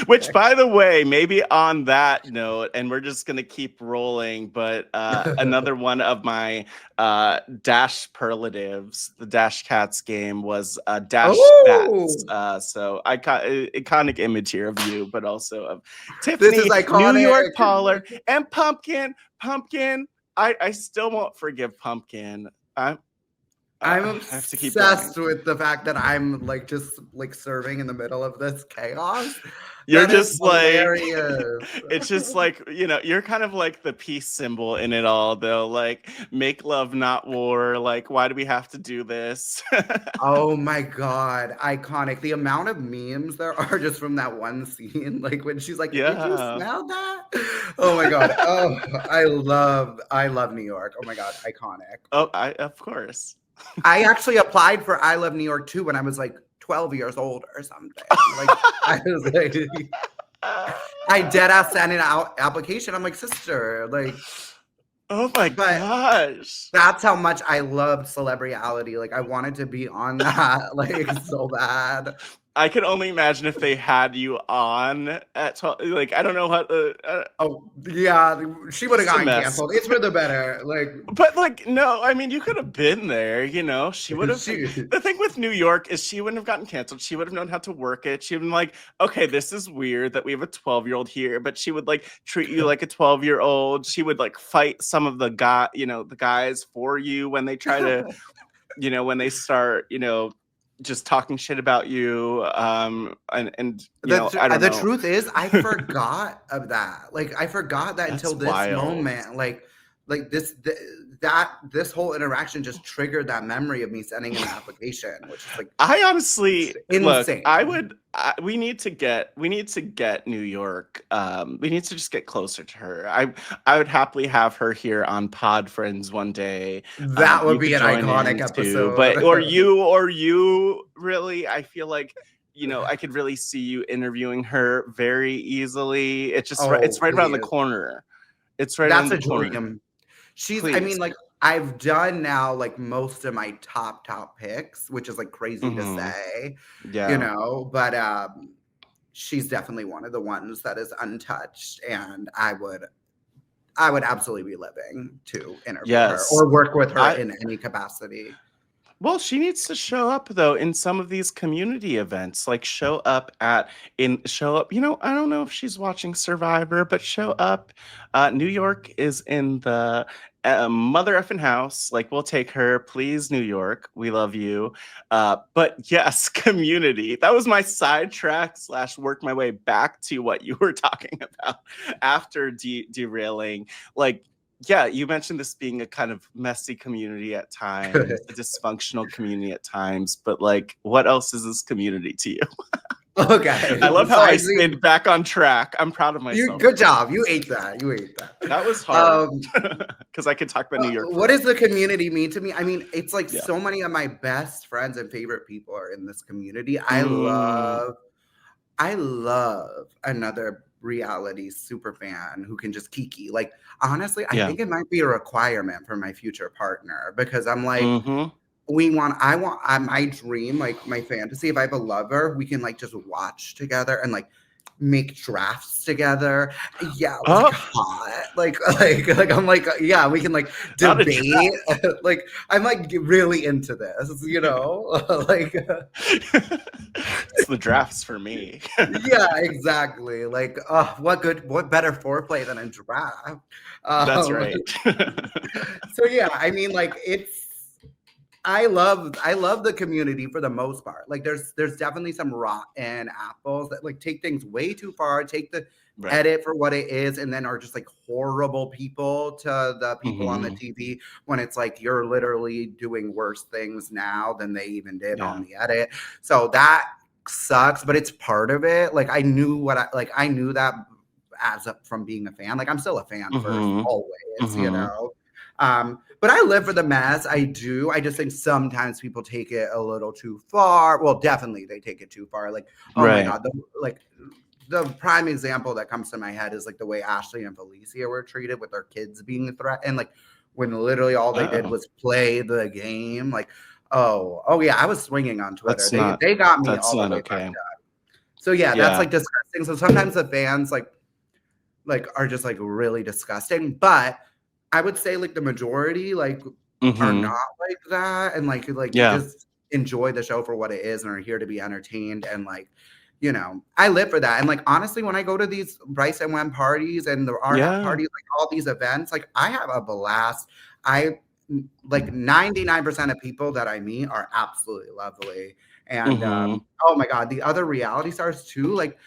Which, by the way, maybe on that note, and we're just going to keep rolling, but another one of my Dash perlatives, the Dash Katz game, was Dash Katz. So iconic image here of you, but also of Tiffany, this is iconic. New York Pollard, and Pumpkin. I still won't forgive Pumpkin. I'm obsessed with the fact that I'm just serving in the middle of this chaos. You're just hilarious. It's just you're kind of like the peace symbol in it all, though. Like, make love, not war. Like, why do we have to do this? Oh my God, iconic. The amount of memes there are just from that one scene, like when she's like, did you smell that? Oh my God. Oh, I love New York. Oh my God, iconic. Oh, of course. I actually applied for I Love New York too when I was 12 years old or something. I dead ass sent an application. I'm like, sister, oh my gosh. That's how much I loved Celebrity. I wanted to be on that so bad. I can only imagine if they had you on at 12. I don't know what. Oh yeah, she would have gotten canceled. It's for the better. But no, I mean, you could have been there. She would have. The thing with New York is she wouldn't have gotten canceled. She would have known how to work it. She would have been like, okay, this is weird that we have a 12-year-old here, but she would treat you like a 12-year-old. She would fight some of the the guys for you when they try to, when they start, just talking shit about you, and I don't know. The truth is, I forgot of that. I forgot that until this moment. This whole interaction just triggered that memory of me sending an application, which is I honestly insane. Look, we need to get New York. We need to just get closer to her. I would happily have her here on Pod Friends one day. That would be an iconic episode. But or you really, I feel like I could really see you interviewing her very easily. It's just it's right around the corner. It's right around the corner. That's a dream. I mean, I've done now most of my top picks, which is crazy to say, but she's definitely one of the ones that is untouched, and I would absolutely be living to interview her or work with her in any capacity. Well, she needs to show up though in some of these community events. Show up. I don't know if she's watching Survivor, but show up. New York is in the mother effing house. We'll take her, please, New York. We love you. But yes, community. That was my sidetrack / work my way back to what you were talking about after derailing. Yeah, you mentioned this being a kind of messy community at times, a dysfunctional community at times, but what else is this community to you? Okay. I love how I Besides stayed back on track. I'm proud of myself. good job. You ate that. You ate that. That was hard because I could talk about New York. What does the community mean to me? I mean, it's like Yeah. so many of my best friends and favorite people are in this community. Mm. I love another reality super fan who can just kiki. Like, honestly, I Yeah. think it might be a requirement for my future partner because I'm like, Mhm. my dream, like my fantasy, if I have a lover, we can like just watch together and like make drafts together. Yeah, like Oh, hot. Like I'm like, yeah, we can like not a debate. Like I'm like really into this, you know? Like it's the drafts for me. yeah, exactly. Like, what better foreplay than a draft? That's Um, right. so yeah, I mean, like I love the community for the most part. Like there's definitely some rotten apples that like take things way too far, take the Right. edit for what it is, and then are just like horrible people to the people on the Mhm. TV when it's like you're literally doing worse things now than they even did Yeah. on the edit. So that sucks, but it's part of it. Like I knew that from being a fan. Like I'm still a fan first, Mhm. always, you Mhm. know. But I live for the mess. I do. I just think sometimes people take it a little too far. Well, definitely they take it too far. Like, oh my Right. God, the prime example that comes to my head is like the way Ashley and Felicia were treated with their kids being threatened. Like when literally all they did Uh-oh. was play the game. Like, oh yeah, I was swinging on Twitter. They got me That's all the not way okay. fucked up. So yeah, that's Yeah. like disgusting. So sometimes the fans like are just like really disgusting. But I would say like the majority like are Mhm. not like that and like Yeah. just enjoy the show for what it is and are here to be entertained and like, you know, I live for that. And like honestly, when I go to these Bryce and Wen parties and the RHAP Yeah. parties, like all these events, like I have a blast. Like 99% of people that I meet are absolutely lovely. And Mhm. oh my God, the other reality stars too, like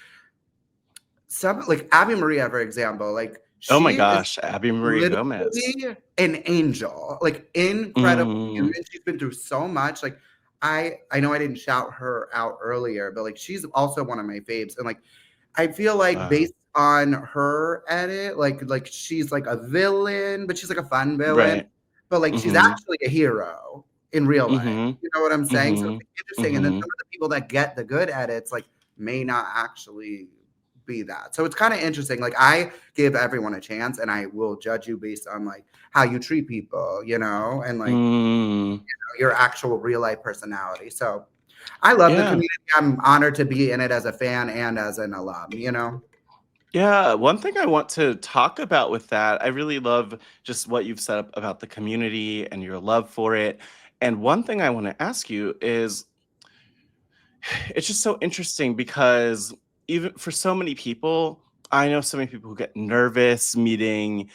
some like Abby Maria, for example, like Oh my she is gosh, Abby Maria Gomez. literally an angel, like incredible human. She's been through so much. Like I know I didn't shout her out earlier, but like she's also one of my faves. And like I feel like Wow. based on her edit, like she's like a villain, but she's like a fun villain. Right. But like she's Mhm. actually a hero in real life. Mhm. You know what I'm saying? So it's Mhm. like, interesting. And then some Mhm. of the people that get the good edits like may not actually be that. So it's kind of interesting. Like I give everyone a chance and I will judge you based on like how you treat people, you know, and like your actual real life personality. So I love the Yeah. community. I'm honored to be in it as a fan and as an alum, you know? Yeah, one thing I want to talk about with that, I really love just what you've said up about the community and your love for it. And one thing I want to ask you is it's just so interesting because even for so many people, I know so many people who get nervous meeting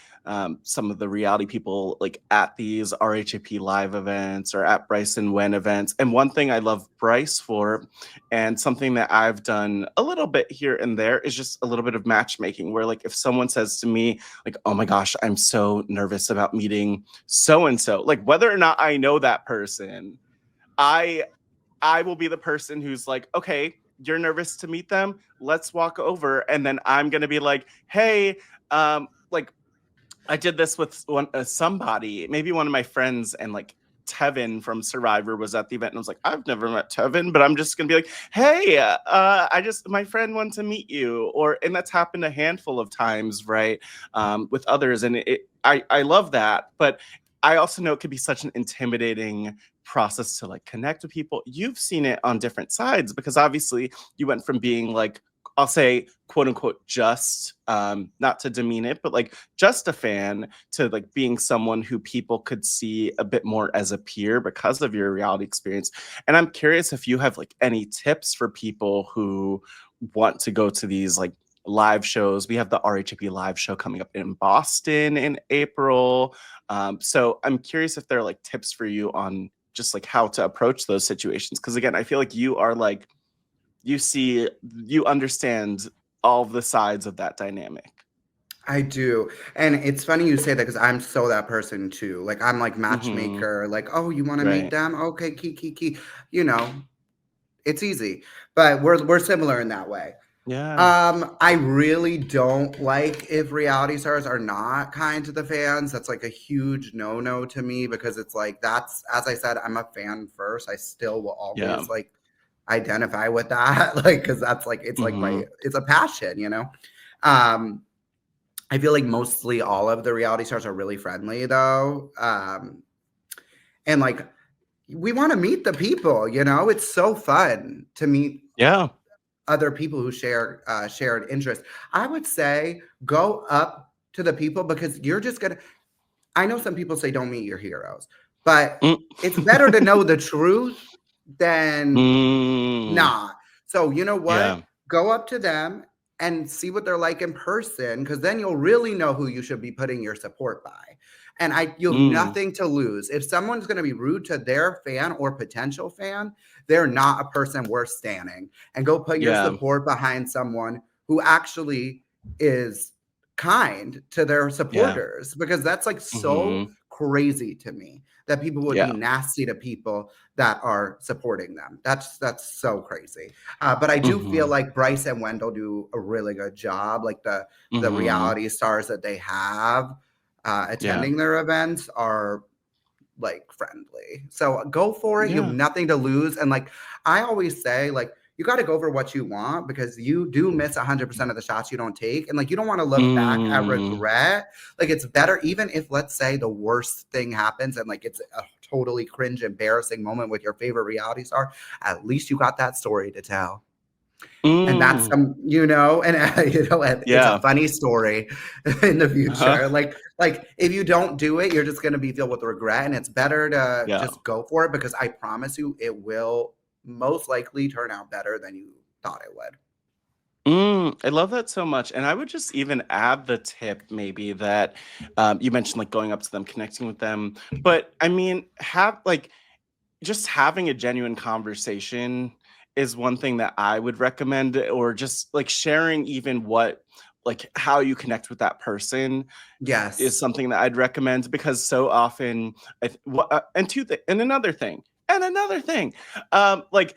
some of the reality people like at these RHAP live events or at Bryce and Wen events. And one thing I love Bryce for, and something that I've done a little bit here and there, is just a little bit of matchmaking where like if someone says to me like, oh my gosh, I'm so nervous about meeting so and so, like whether or not I know that person, I will be the person who's like, okay, you're nervous to meet them. Let's walk over. And then I'm going to be like, hey, like I did this with somebody, maybe one of my friends, and like Tevin from Survivor was at the event, and I was like, I've never met Tevin, but I'm just gonna be like, hey, my friend wants to meet you, and that's happened a handful of times, right, with others, and I love that, but I also know it could be such an intimidating process to like connect with people. You've seen it on different sides because obviously you went from being like, I'll say, quote unquote, just not to demean it, but like just a fan to like being someone who people could see a bit more as a peer because of your reality experience. And I'm curious if you have like any tips for people who want to go to these like live shows. We have the RHAP live show coming up in Boston in April. So I'm curious if there are like tips for you on just like how to approach those situations. Because again, I feel like you are like, you understand all the sides of that dynamic. I do. And it's funny you say that because I'm so that person too. Like I'm like Mhm. matchmaker, like, oh, you want to meet Right. them? Okay, key. You know, It's easy, but we're similar in that way. Yeah. I really don't like if reality stars are not kind to the fans. That's like a huge no-no to me because it's like that's, as I said, I'm a fan first. I still will Yeah. always like identify with that, like because that's like it's like Mhm. it's a passion, you know. I feel like mostly all of the reality stars are really friendly though, and like we want to meet the people, you know. It's so fun to meet Yeah. other people who share shared interests. I would say go up to the people because you're just gonna. I know some people say don't meet your heroes, but Mm. it's better to know the truth than Mm. not. So you know Yeah. what? Go up to them and see what they're like in person, because then you'll really know who you should be putting your support by. And you have Mm. nothing to lose. If someone's going to be rude to their fan or potential fan, they're not a person worth standing. And go put your Yeah. support behind someone who actually is kind to their Yeah. supporters, because that's like so Mhm. crazy to me that people would be Yeah. nasty to people that are supporting them. That's so crazy. But I do feel Mhm. like Bryce and Wendell do a really good job. Like the Mhm. reality stars that they have Yeah. attending their events are like friendly. So go for it. You have Yeah. nothing to lose. And like I always say, like you got to go for what you want, because you do miss 100% of the shots you don't take. And like you don't want to look back at Mm. regret. Like it's better, even if let's say the worst thing happens and like it's a totally cringe, embarrassing moment with your favorite reality star, at least you got that story to tell. And that's Mm. you know, and you know, and it's a Yeah. funny story in the Uh-huh. future. Like if you don't do it, you're just going to be filled with regret, and it's better to Yeah. just go for it, because I promise you, it will most likely turn out better than you thought it would. I love that so much. And I would just even add the tip maybe that you mentioned like going up to them, connecting with them. But I mean, have like just having a genuine conversation is one thing that I would recommend, or just like sharing even what, like how you connect with that person is Yes. something that I'd recommend, because so often, and another thing, like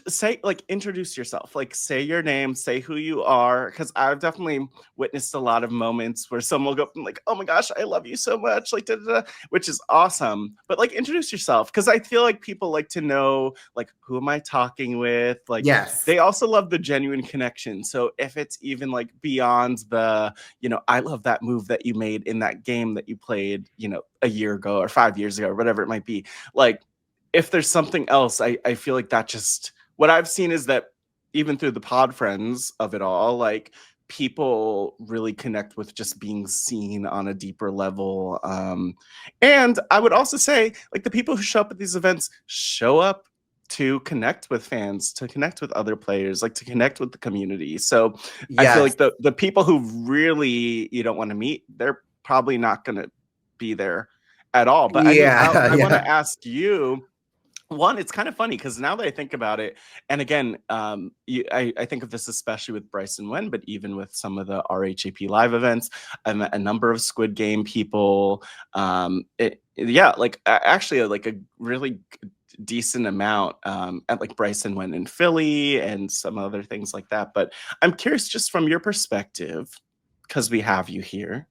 say like introduce yourself, like say your name, say who you are, because I've definitely witnessed a lot of moments where someone will go from like, oh my gosh, I love you so much, like da, da, da, which is awesome, but like introduce yourself, because I feel like people like to know like who am I talking with, like Yes. they also love the genuine connection. So if it's even like beyond the, I love that move that you made in that game that you played, a year ago or 5 years ago or whatever it might be. Like, if there's something else, I feel like that just, what I've seen is that even through the pod friends of it all, like people really connect with just being seen on a deeper level. And I would also say, like the people who show up at these events show up to connect with fans, to connect with other players, like to connect with the community. So I feel Yes. like the people who really you don't want to meet, they're probably not going to be there at all. But I mean, Yeah. I want to Yeah. ask you, one, it's kind of funny because now that I think about it, and again, I think of this especially with Bryce and Wen, but even with some of the RHAP live events, I met a number of Squid Game people. Actually, like a really decent amount at like Bryce and Wen in Philly and some other things like that. But I'm curious, just from your perspective, because we have you here,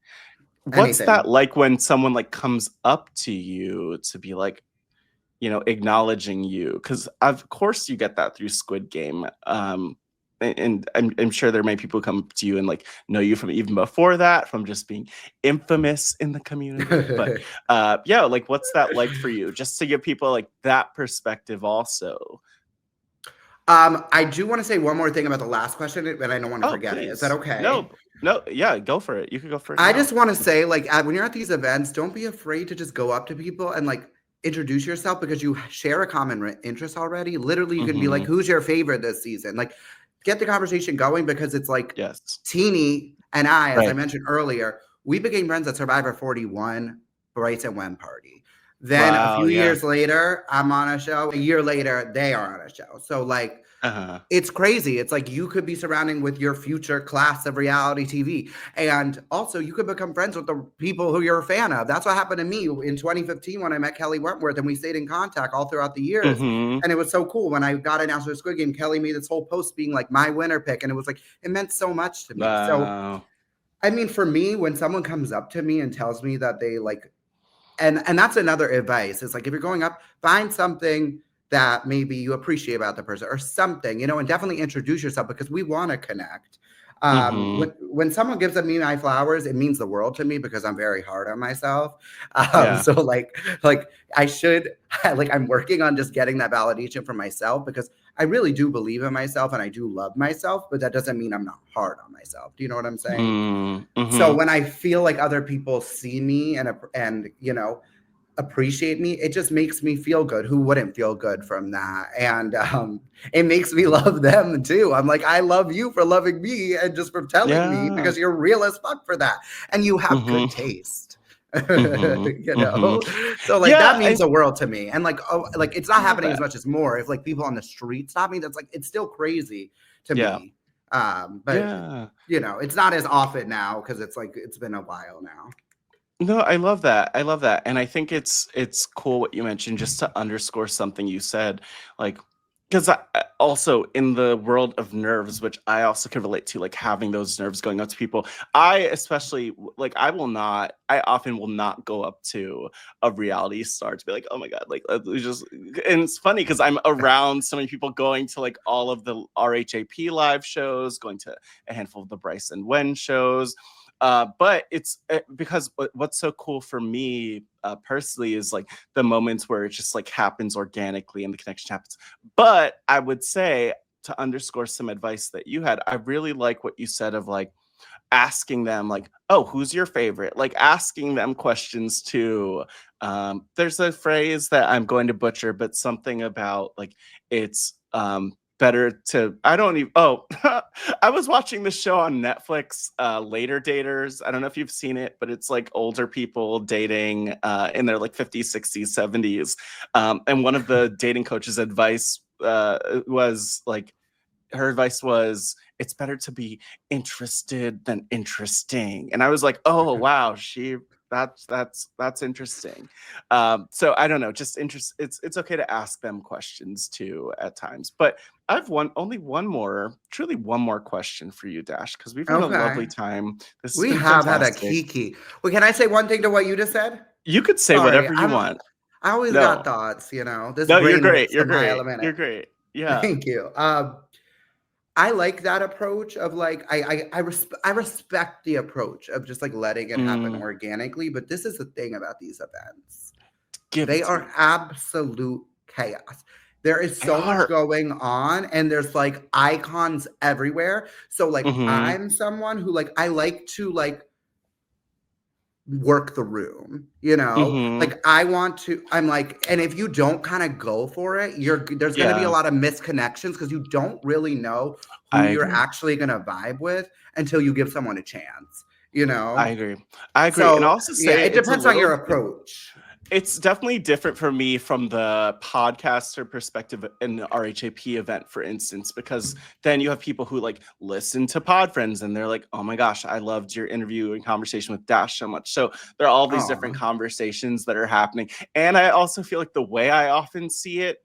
what's that Anything. like when someone like comes up to you to be like, acknowledging you? Because of course you get that through Squid Game. And I'm sure there are many people who come to you and like know you from even before that, from just being infamous in the community. But yeah, like what's that like for you? Just to give people like that perspective also. I do want to say one more thing about the last question, and I don't want to Oh, forget it. Is that please. okay? No, yeah, go for it. You can go for it I now. just want to say, like, when you're at these events, don't be afraid to just go up to people and like introduce yourself, because you share a common interest already. Literally, you can be like, Mm-hmm. "Who's your favorite this season?" Like, get the conversation going, because it's like Yes. Teeny and I, as I Right. mentioned earlier, we became friends at Survivor 41, Bryce and Wen party. Then a Wow. few Yeah. years later, I'm on a show. A year later, they are on a show. So like, it's crazy. It's like you could be surrounding with your future class of reality TV. And also you could become friends with the people who you're a fan of. That's what happened to me in 2015 when I met Kelly Wentworth, and we stayed in contact all throughout the years. And it was so cool. When I got announced for the Squid Game, Kelly made this whole post being like my winner pick. And it was like, it meant so much to me. So, I mean, for me, when someone comes up to me and tells me that they like, and that's another advice. It's like, if you're going up, find something that maybe you appreciate about the person or something, you know, and definitely introduce yourself because we want to connect. When someone gives me my flowers, it means the world to me because I'm very hard on myself. So like I should, like, I'm working on just getting that validation for myself because I really do believe in myself and I do love myself, but that doesn't mean I'm not hard on myself. Do you know what I'm saying? So when I feel like other people see me and, you know, appreciate me, it just makes me feel good. Who wouldn't feel good from that? And it makes me love them too. I'm like, I love you for loving me and just for telling me because you're real as fuck for that. And you have good taste. You know? So like that means the world to me. And like, oh, like it's not happening as much as more. If like people on the street stop me, that's like, it's still crazy to me. But you know, it's not as often now because it's like it's been a while now. No, I love that. I love that. And I think it's cool what you mentioned, just to underscore something you said, like, because also in the world of nerves, which I also can relate to, like having those nerves going up to people, I especially, like, I often will not go up to a reality star to be like, oh my God, like, just, and it's funny because I'm around so many people going to like all of the RHAP live shows, going to a handful of the Bryce and Wen shows. But it's because what's so cool for me personally is like the moments where it just like happens organically and the connection happens. But I would say, to underscore some advice that you had, I really like what you said of like asking them like, oh, who's your favorite? Like asking them questions too. There's a phrase that I'm going to butcher, but something about like it's better to, I don't even, I was watching this show on Netflix, Later Daters. I don't know if you've seen it, but it's like older people dating in their like 50s, 60s, 70s. And one of the dating coaches' advice was like, her advice was, it's better to be interested than interesting. And I was like, oh, wow, that's interesting. So I don't know, just interest. It's okay to ask them questions too at times. But I've truly one more question for you, Dash, because we've had a lovely time. We have had a kiki. Well, can I say one thing to what you just said? You could say whatever you want. I always got thoughts, you know. You're great. You're great. Yeah. Thank you. I like that approach of like I respect the approach of just like letting it happen organically. But this is the thing about these events. They are absolute chaos. There is so much going on and there's like icons everywhere. So like I'm someone who like I like to like work the room, you know, like I'm like, and if you don't kind of go for it, there's going to be a lot of misconnections because you don't really know who you're actually going to vibe with until you give someone a chance, you know. I agree. So, and also say it depends on your approach. It's definitely different for me from the podcaster perspective in the RHAP event, for instance, because then you have people who like listen to Pod Friends and they're like, oh my gosh, I loved your interview and conversation with Dash so much. So there are all these different conversations that are happening. And I also feel like the way I often see it,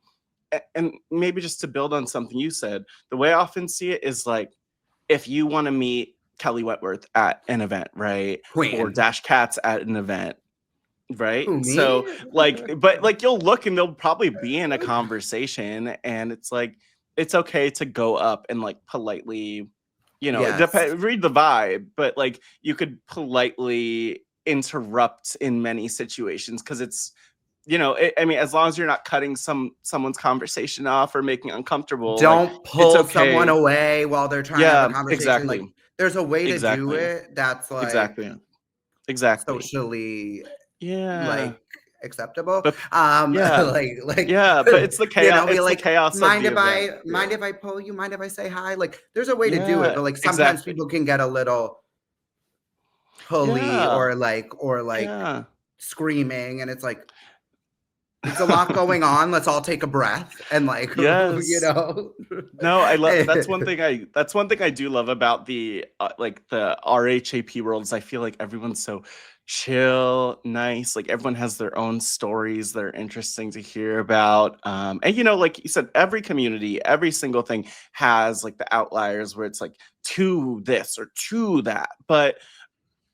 and maybe just to build on something you said, the way I often see it is like, if you want to meet Kelly Wentworth at an event, right? Or Dash Katz at an event, right? So like, but like you'll look and they'll probably be in a conversation and it's like, it's okay to go up and like politely, you know, read the vibe, but like you could politely interrupt in many situations because it's, you know, I mean, as long as you're not cutting someone's conversation off or making it uncomfortable, don't pull someone away while they're trying to have a conversation. Exactly. Like, there's a way to do it that's like exactly socially like acceptable. But, like but it's the chaos. You know, be it's like, the chaos. Mind if I pull you? Mind if I say hi? Like, there's a way to do it, but like sometimes people can get a little pulley or like screaming, and it's like, It's a lot going on. Let's all take a breath and like, Yes. you know. No, I love that's one thing I do love about the like the RHAP world is I feel like everyone's so chill, nice. Like everyone has their own stories that are interesting to hear about. And you know, like you said, every community, every single thing has like the outliers where it's like to this or to that. But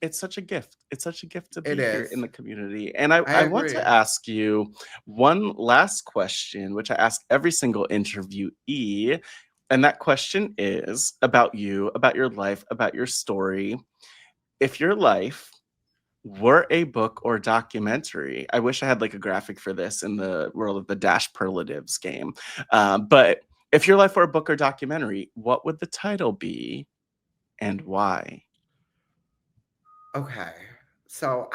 it's such a gift. It's such a gift to be It here is. in the community. And I want agree. to ask you one last question, which I ask every single interviewee. And that question is about you, about your life, about your story. If your life were a book or documentary, I wish I had like a graphic for this in the world of the Dash Perlatives game. But if your life were a book or documentary, what would the title be and why? Okay. So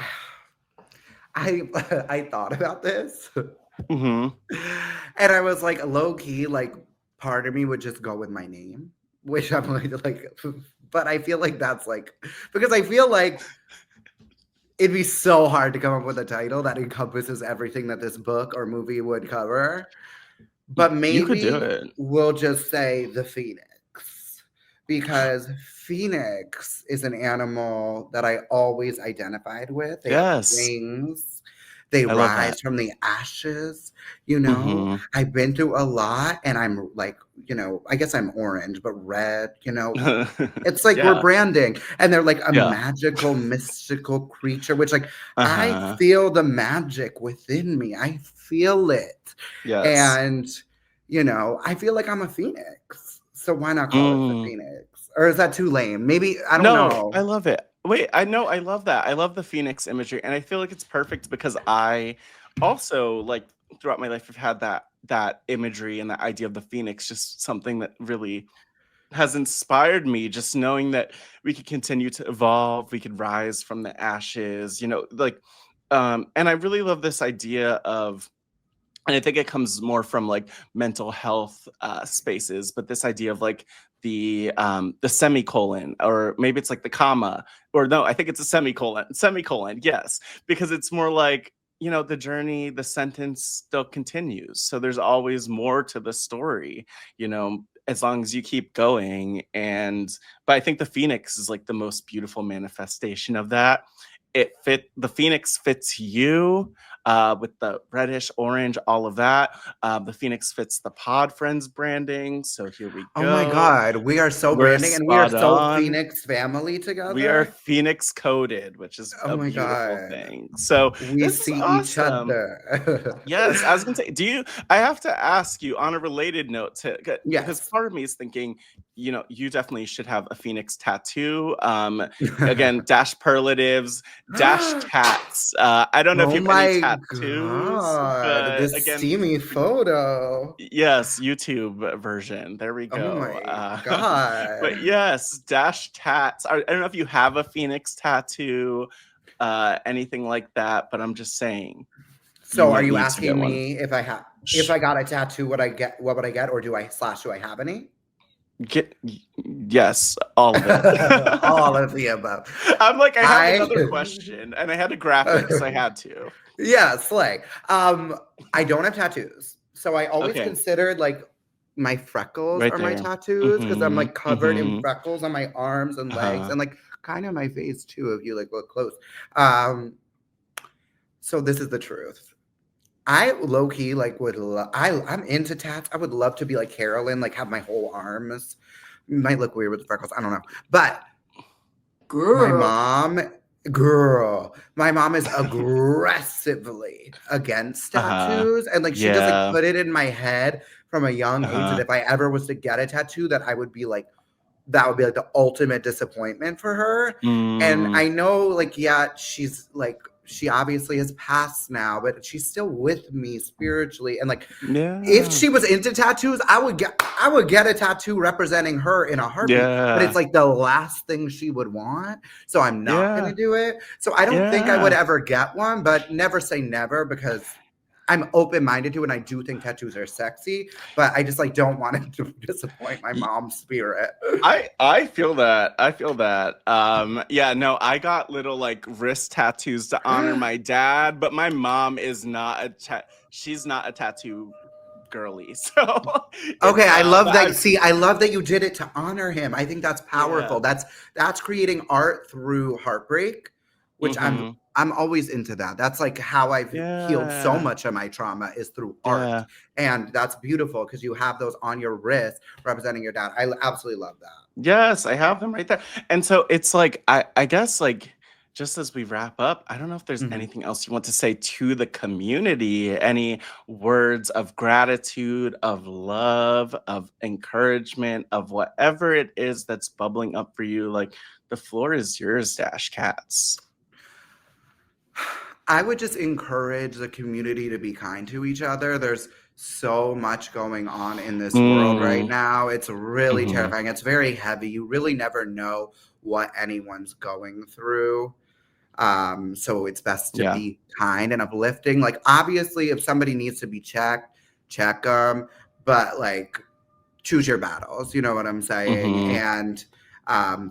I thought about this. Mm-hmm. And I was like, low key, like part of me would just go with my name, which I'm like, but I feel like that's like, because I feel like it'd be so hard to come up with a title that encompasses everything that this book or movie would cover. But You could do maybe it. we'll just say the Phoenix, because Phoenix is an animal that I always identified with. They have Yes. wings. They I love that. rise from the ashes, you know. Mhm. I've been through a lot, and I'm like, you know, I guess I'm orange, but red, you know. It's like we're Yeah. branding, and they're like a Yeah. magical, mystical creature, which like I Uh-huh. feel the magic within me. I feel it. Yes. And, you know, I feel like I'm a phoenix. So why not call it the Mm. Phoenix? Or is that too lame? Maybe, I don't No, know. I love it. Wait, I know, I love that. I love the Phoenix imagery, and I feel like it's perfect because I also, like, throughout my life have had that imagery and that idea of the Phoenix, just something that really has inspired me, just knowing that we could continue to evolve, we could rise from the ashes, you know, like, and I really love this idea of, and I think it comes more from like mental health spaces, but this idea of like the semicolon, or maybe it's like the comma, or no, I think it's a semicolon, yes, because it's more like, you know, the journey, the sentence still continues, so there's always more to the story, you know, as long as you keep going. And but I think the Phoenix is like the most beautiful manifestation of that. The Phoenix fits you, with the reddish, orange, all of that. The Phoenix fits the Pod Friends branding. So here we Oh my go. God. We are so We're branding, and we are spot so on. Phoenix family We are together. Phoenix coded, which is Oh a my beautiful God. thing. So We this is see each awesome. other. Yes, I was gonna say, I have to ask you on a related note because Yes. part of me is thinking, you know, you definitely should have a Phoenix tattoo. Again, Dash Perlatives, Dash Katz. I don't know if Oh you have any my tattoos, God. but This again, steamy photo. yes, YouTube version. There we Oh go. my But God. yes, Dash Tats. I don't know if you have a Phoenix tattoo, anything like that, but I'm just saying you So are might you need to get asking one. me if I got a tattoo, what would I get, or do I have any? Yes, all of it. All of the above. I'm like, I have another question, and I had a graphic, so I had to. Yeah, slay. I don't have tattoos, so I always Okay. considered like my freckles Right are my there. tattoos, because I'm like covered in Mhm. freckles on my arms and legs, and like kind of my face too, if you like look close. So this is the truth. I low key like I'm into tats. I would love to be like Carolyn, like have my whole arms. Might look weird with the freckles. I don't know, but my mom is aggressively against tattoos, and like she just like Yeah. put it in my head from a young age that if I ever was to get a tattoo, that I would be like, that would be like the ultimate disappointment for her. And I know, like, yeah, she's like, she obviously has passed now, but she's still with me spiritually. And like, if she was into tattoos, I would get a tattoo representing her in a heartbeat. But it's like the last thing she would want, so I'm not gonna do it. So I don't think I would ever get one, but never say never, because I'm open-minded to, and I do think tattoos are sexy, but I just like don't want it to disappoint my mom's spirit. I feel that. I feel that. Yeah, no, I got little like wrist tattoos to honor my dad, but my mom is not she's not a tattoo girly. So okay, I love that. I, See, I love that you did it to honor him. I think that's powerful. Yeah. That's creating art through heartbreak, which I'm always into that. That's like how I've healed so much of my trauma is through art. And that's beautiful because you have those on your wrist representing your dad. I absolutely love that. Yes, I have them right there. And so it's like, I guess like, just as we wrap up, I don't know if there's anything else you want to say to the community, any words of gratitude, of love, of encouragement, of whatever it is that's bubbling up for you. Like, the floor is yours, Dash Katz. I would just encourage the community to be kind to each other. There's so much going on in this world right now. It's really terrifying. It's very heavy. You really never know what anyone's going through. So it's best to be kind and uplifting. Like, obviously, if somebody needs to be checked, check them. But like, choose your battles. You know what I'm saying? And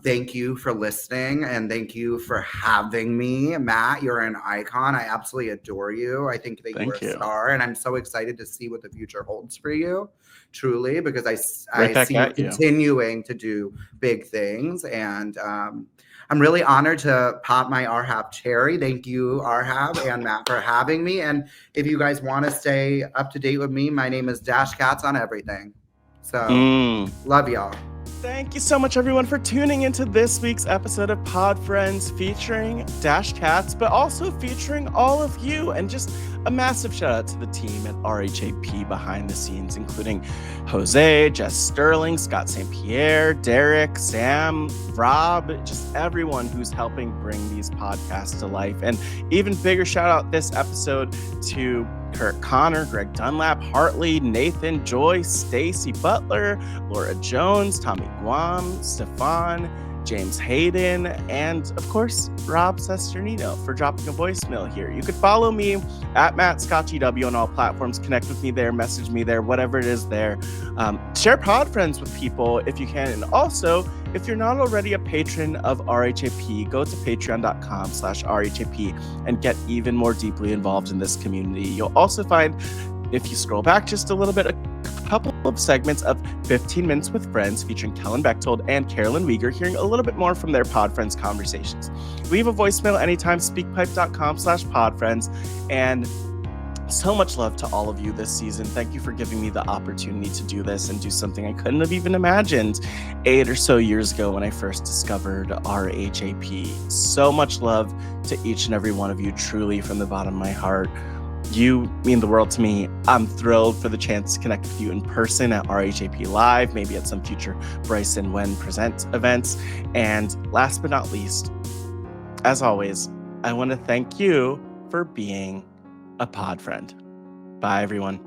thank you for listening, and thank you for having me, Matt. You're an icon. I absolutely adore you. I think that you're a star, and I'm so excited to see what the future holds for you, truly, because I see you continuing to do big things. And I'm really honored to pop my RHAP cherry. Thank you, RHAP and Matt, for having me. And if you guys want to stay up to date with me, my name is Dash Katz on everything. So love y'all. Thank you so much, everyone, for tuning into this week's episode of Pod Friends featuring Dash Katz, but also featuring all of you. And just a massive shout out to the team at RHAP behind the scenes, including Jose, Jess Sterling, Scott St. Pierre, Derek, Sam, Rob, just everyone who's helping bring these podcasts to life. And even bigger shout out this episode to Kurt Connor, Greg Dunlap, Hartley, Nathan, Joy, Stacie Butler, Laura Jones, Tommy Guam, Stefan, James Hayden, and of course, Rob Cesternino for dropping a voicemail here. You could follow me at MattScottGW on all platforms. Connect with me there, message me there, whatever it is there. Share Pod Friends with people if you can. And also, if you're not already a patron of RHAP, go to patreon.com/RHAP and get even more deeply involved in this community. You'll also find, if you scroll back just a little bit, a couple of segments of 15 Minutes with Friends featuring Kellen Bechtold and Carolyn Wieger, hearing a little bit more from their Pod Friends conversations. Leave a voicemail anytime, speakpipe.com/podfriends. And so much love to all of you this season. Thank you for giving me the opportunity to do this and do something I couldn't have even imagined 8 or so years ago when I first discovered RHAP. So much love to each and every one of you, truly from the bottom of my heart. You mean the world to me. I'm thrilled for the chance to connect with you in person at RHAP Live, maybe at some future Bryce and Wen Present events. And last but not least, as always, I want to thank you for being a pod friend. Bye, everyone.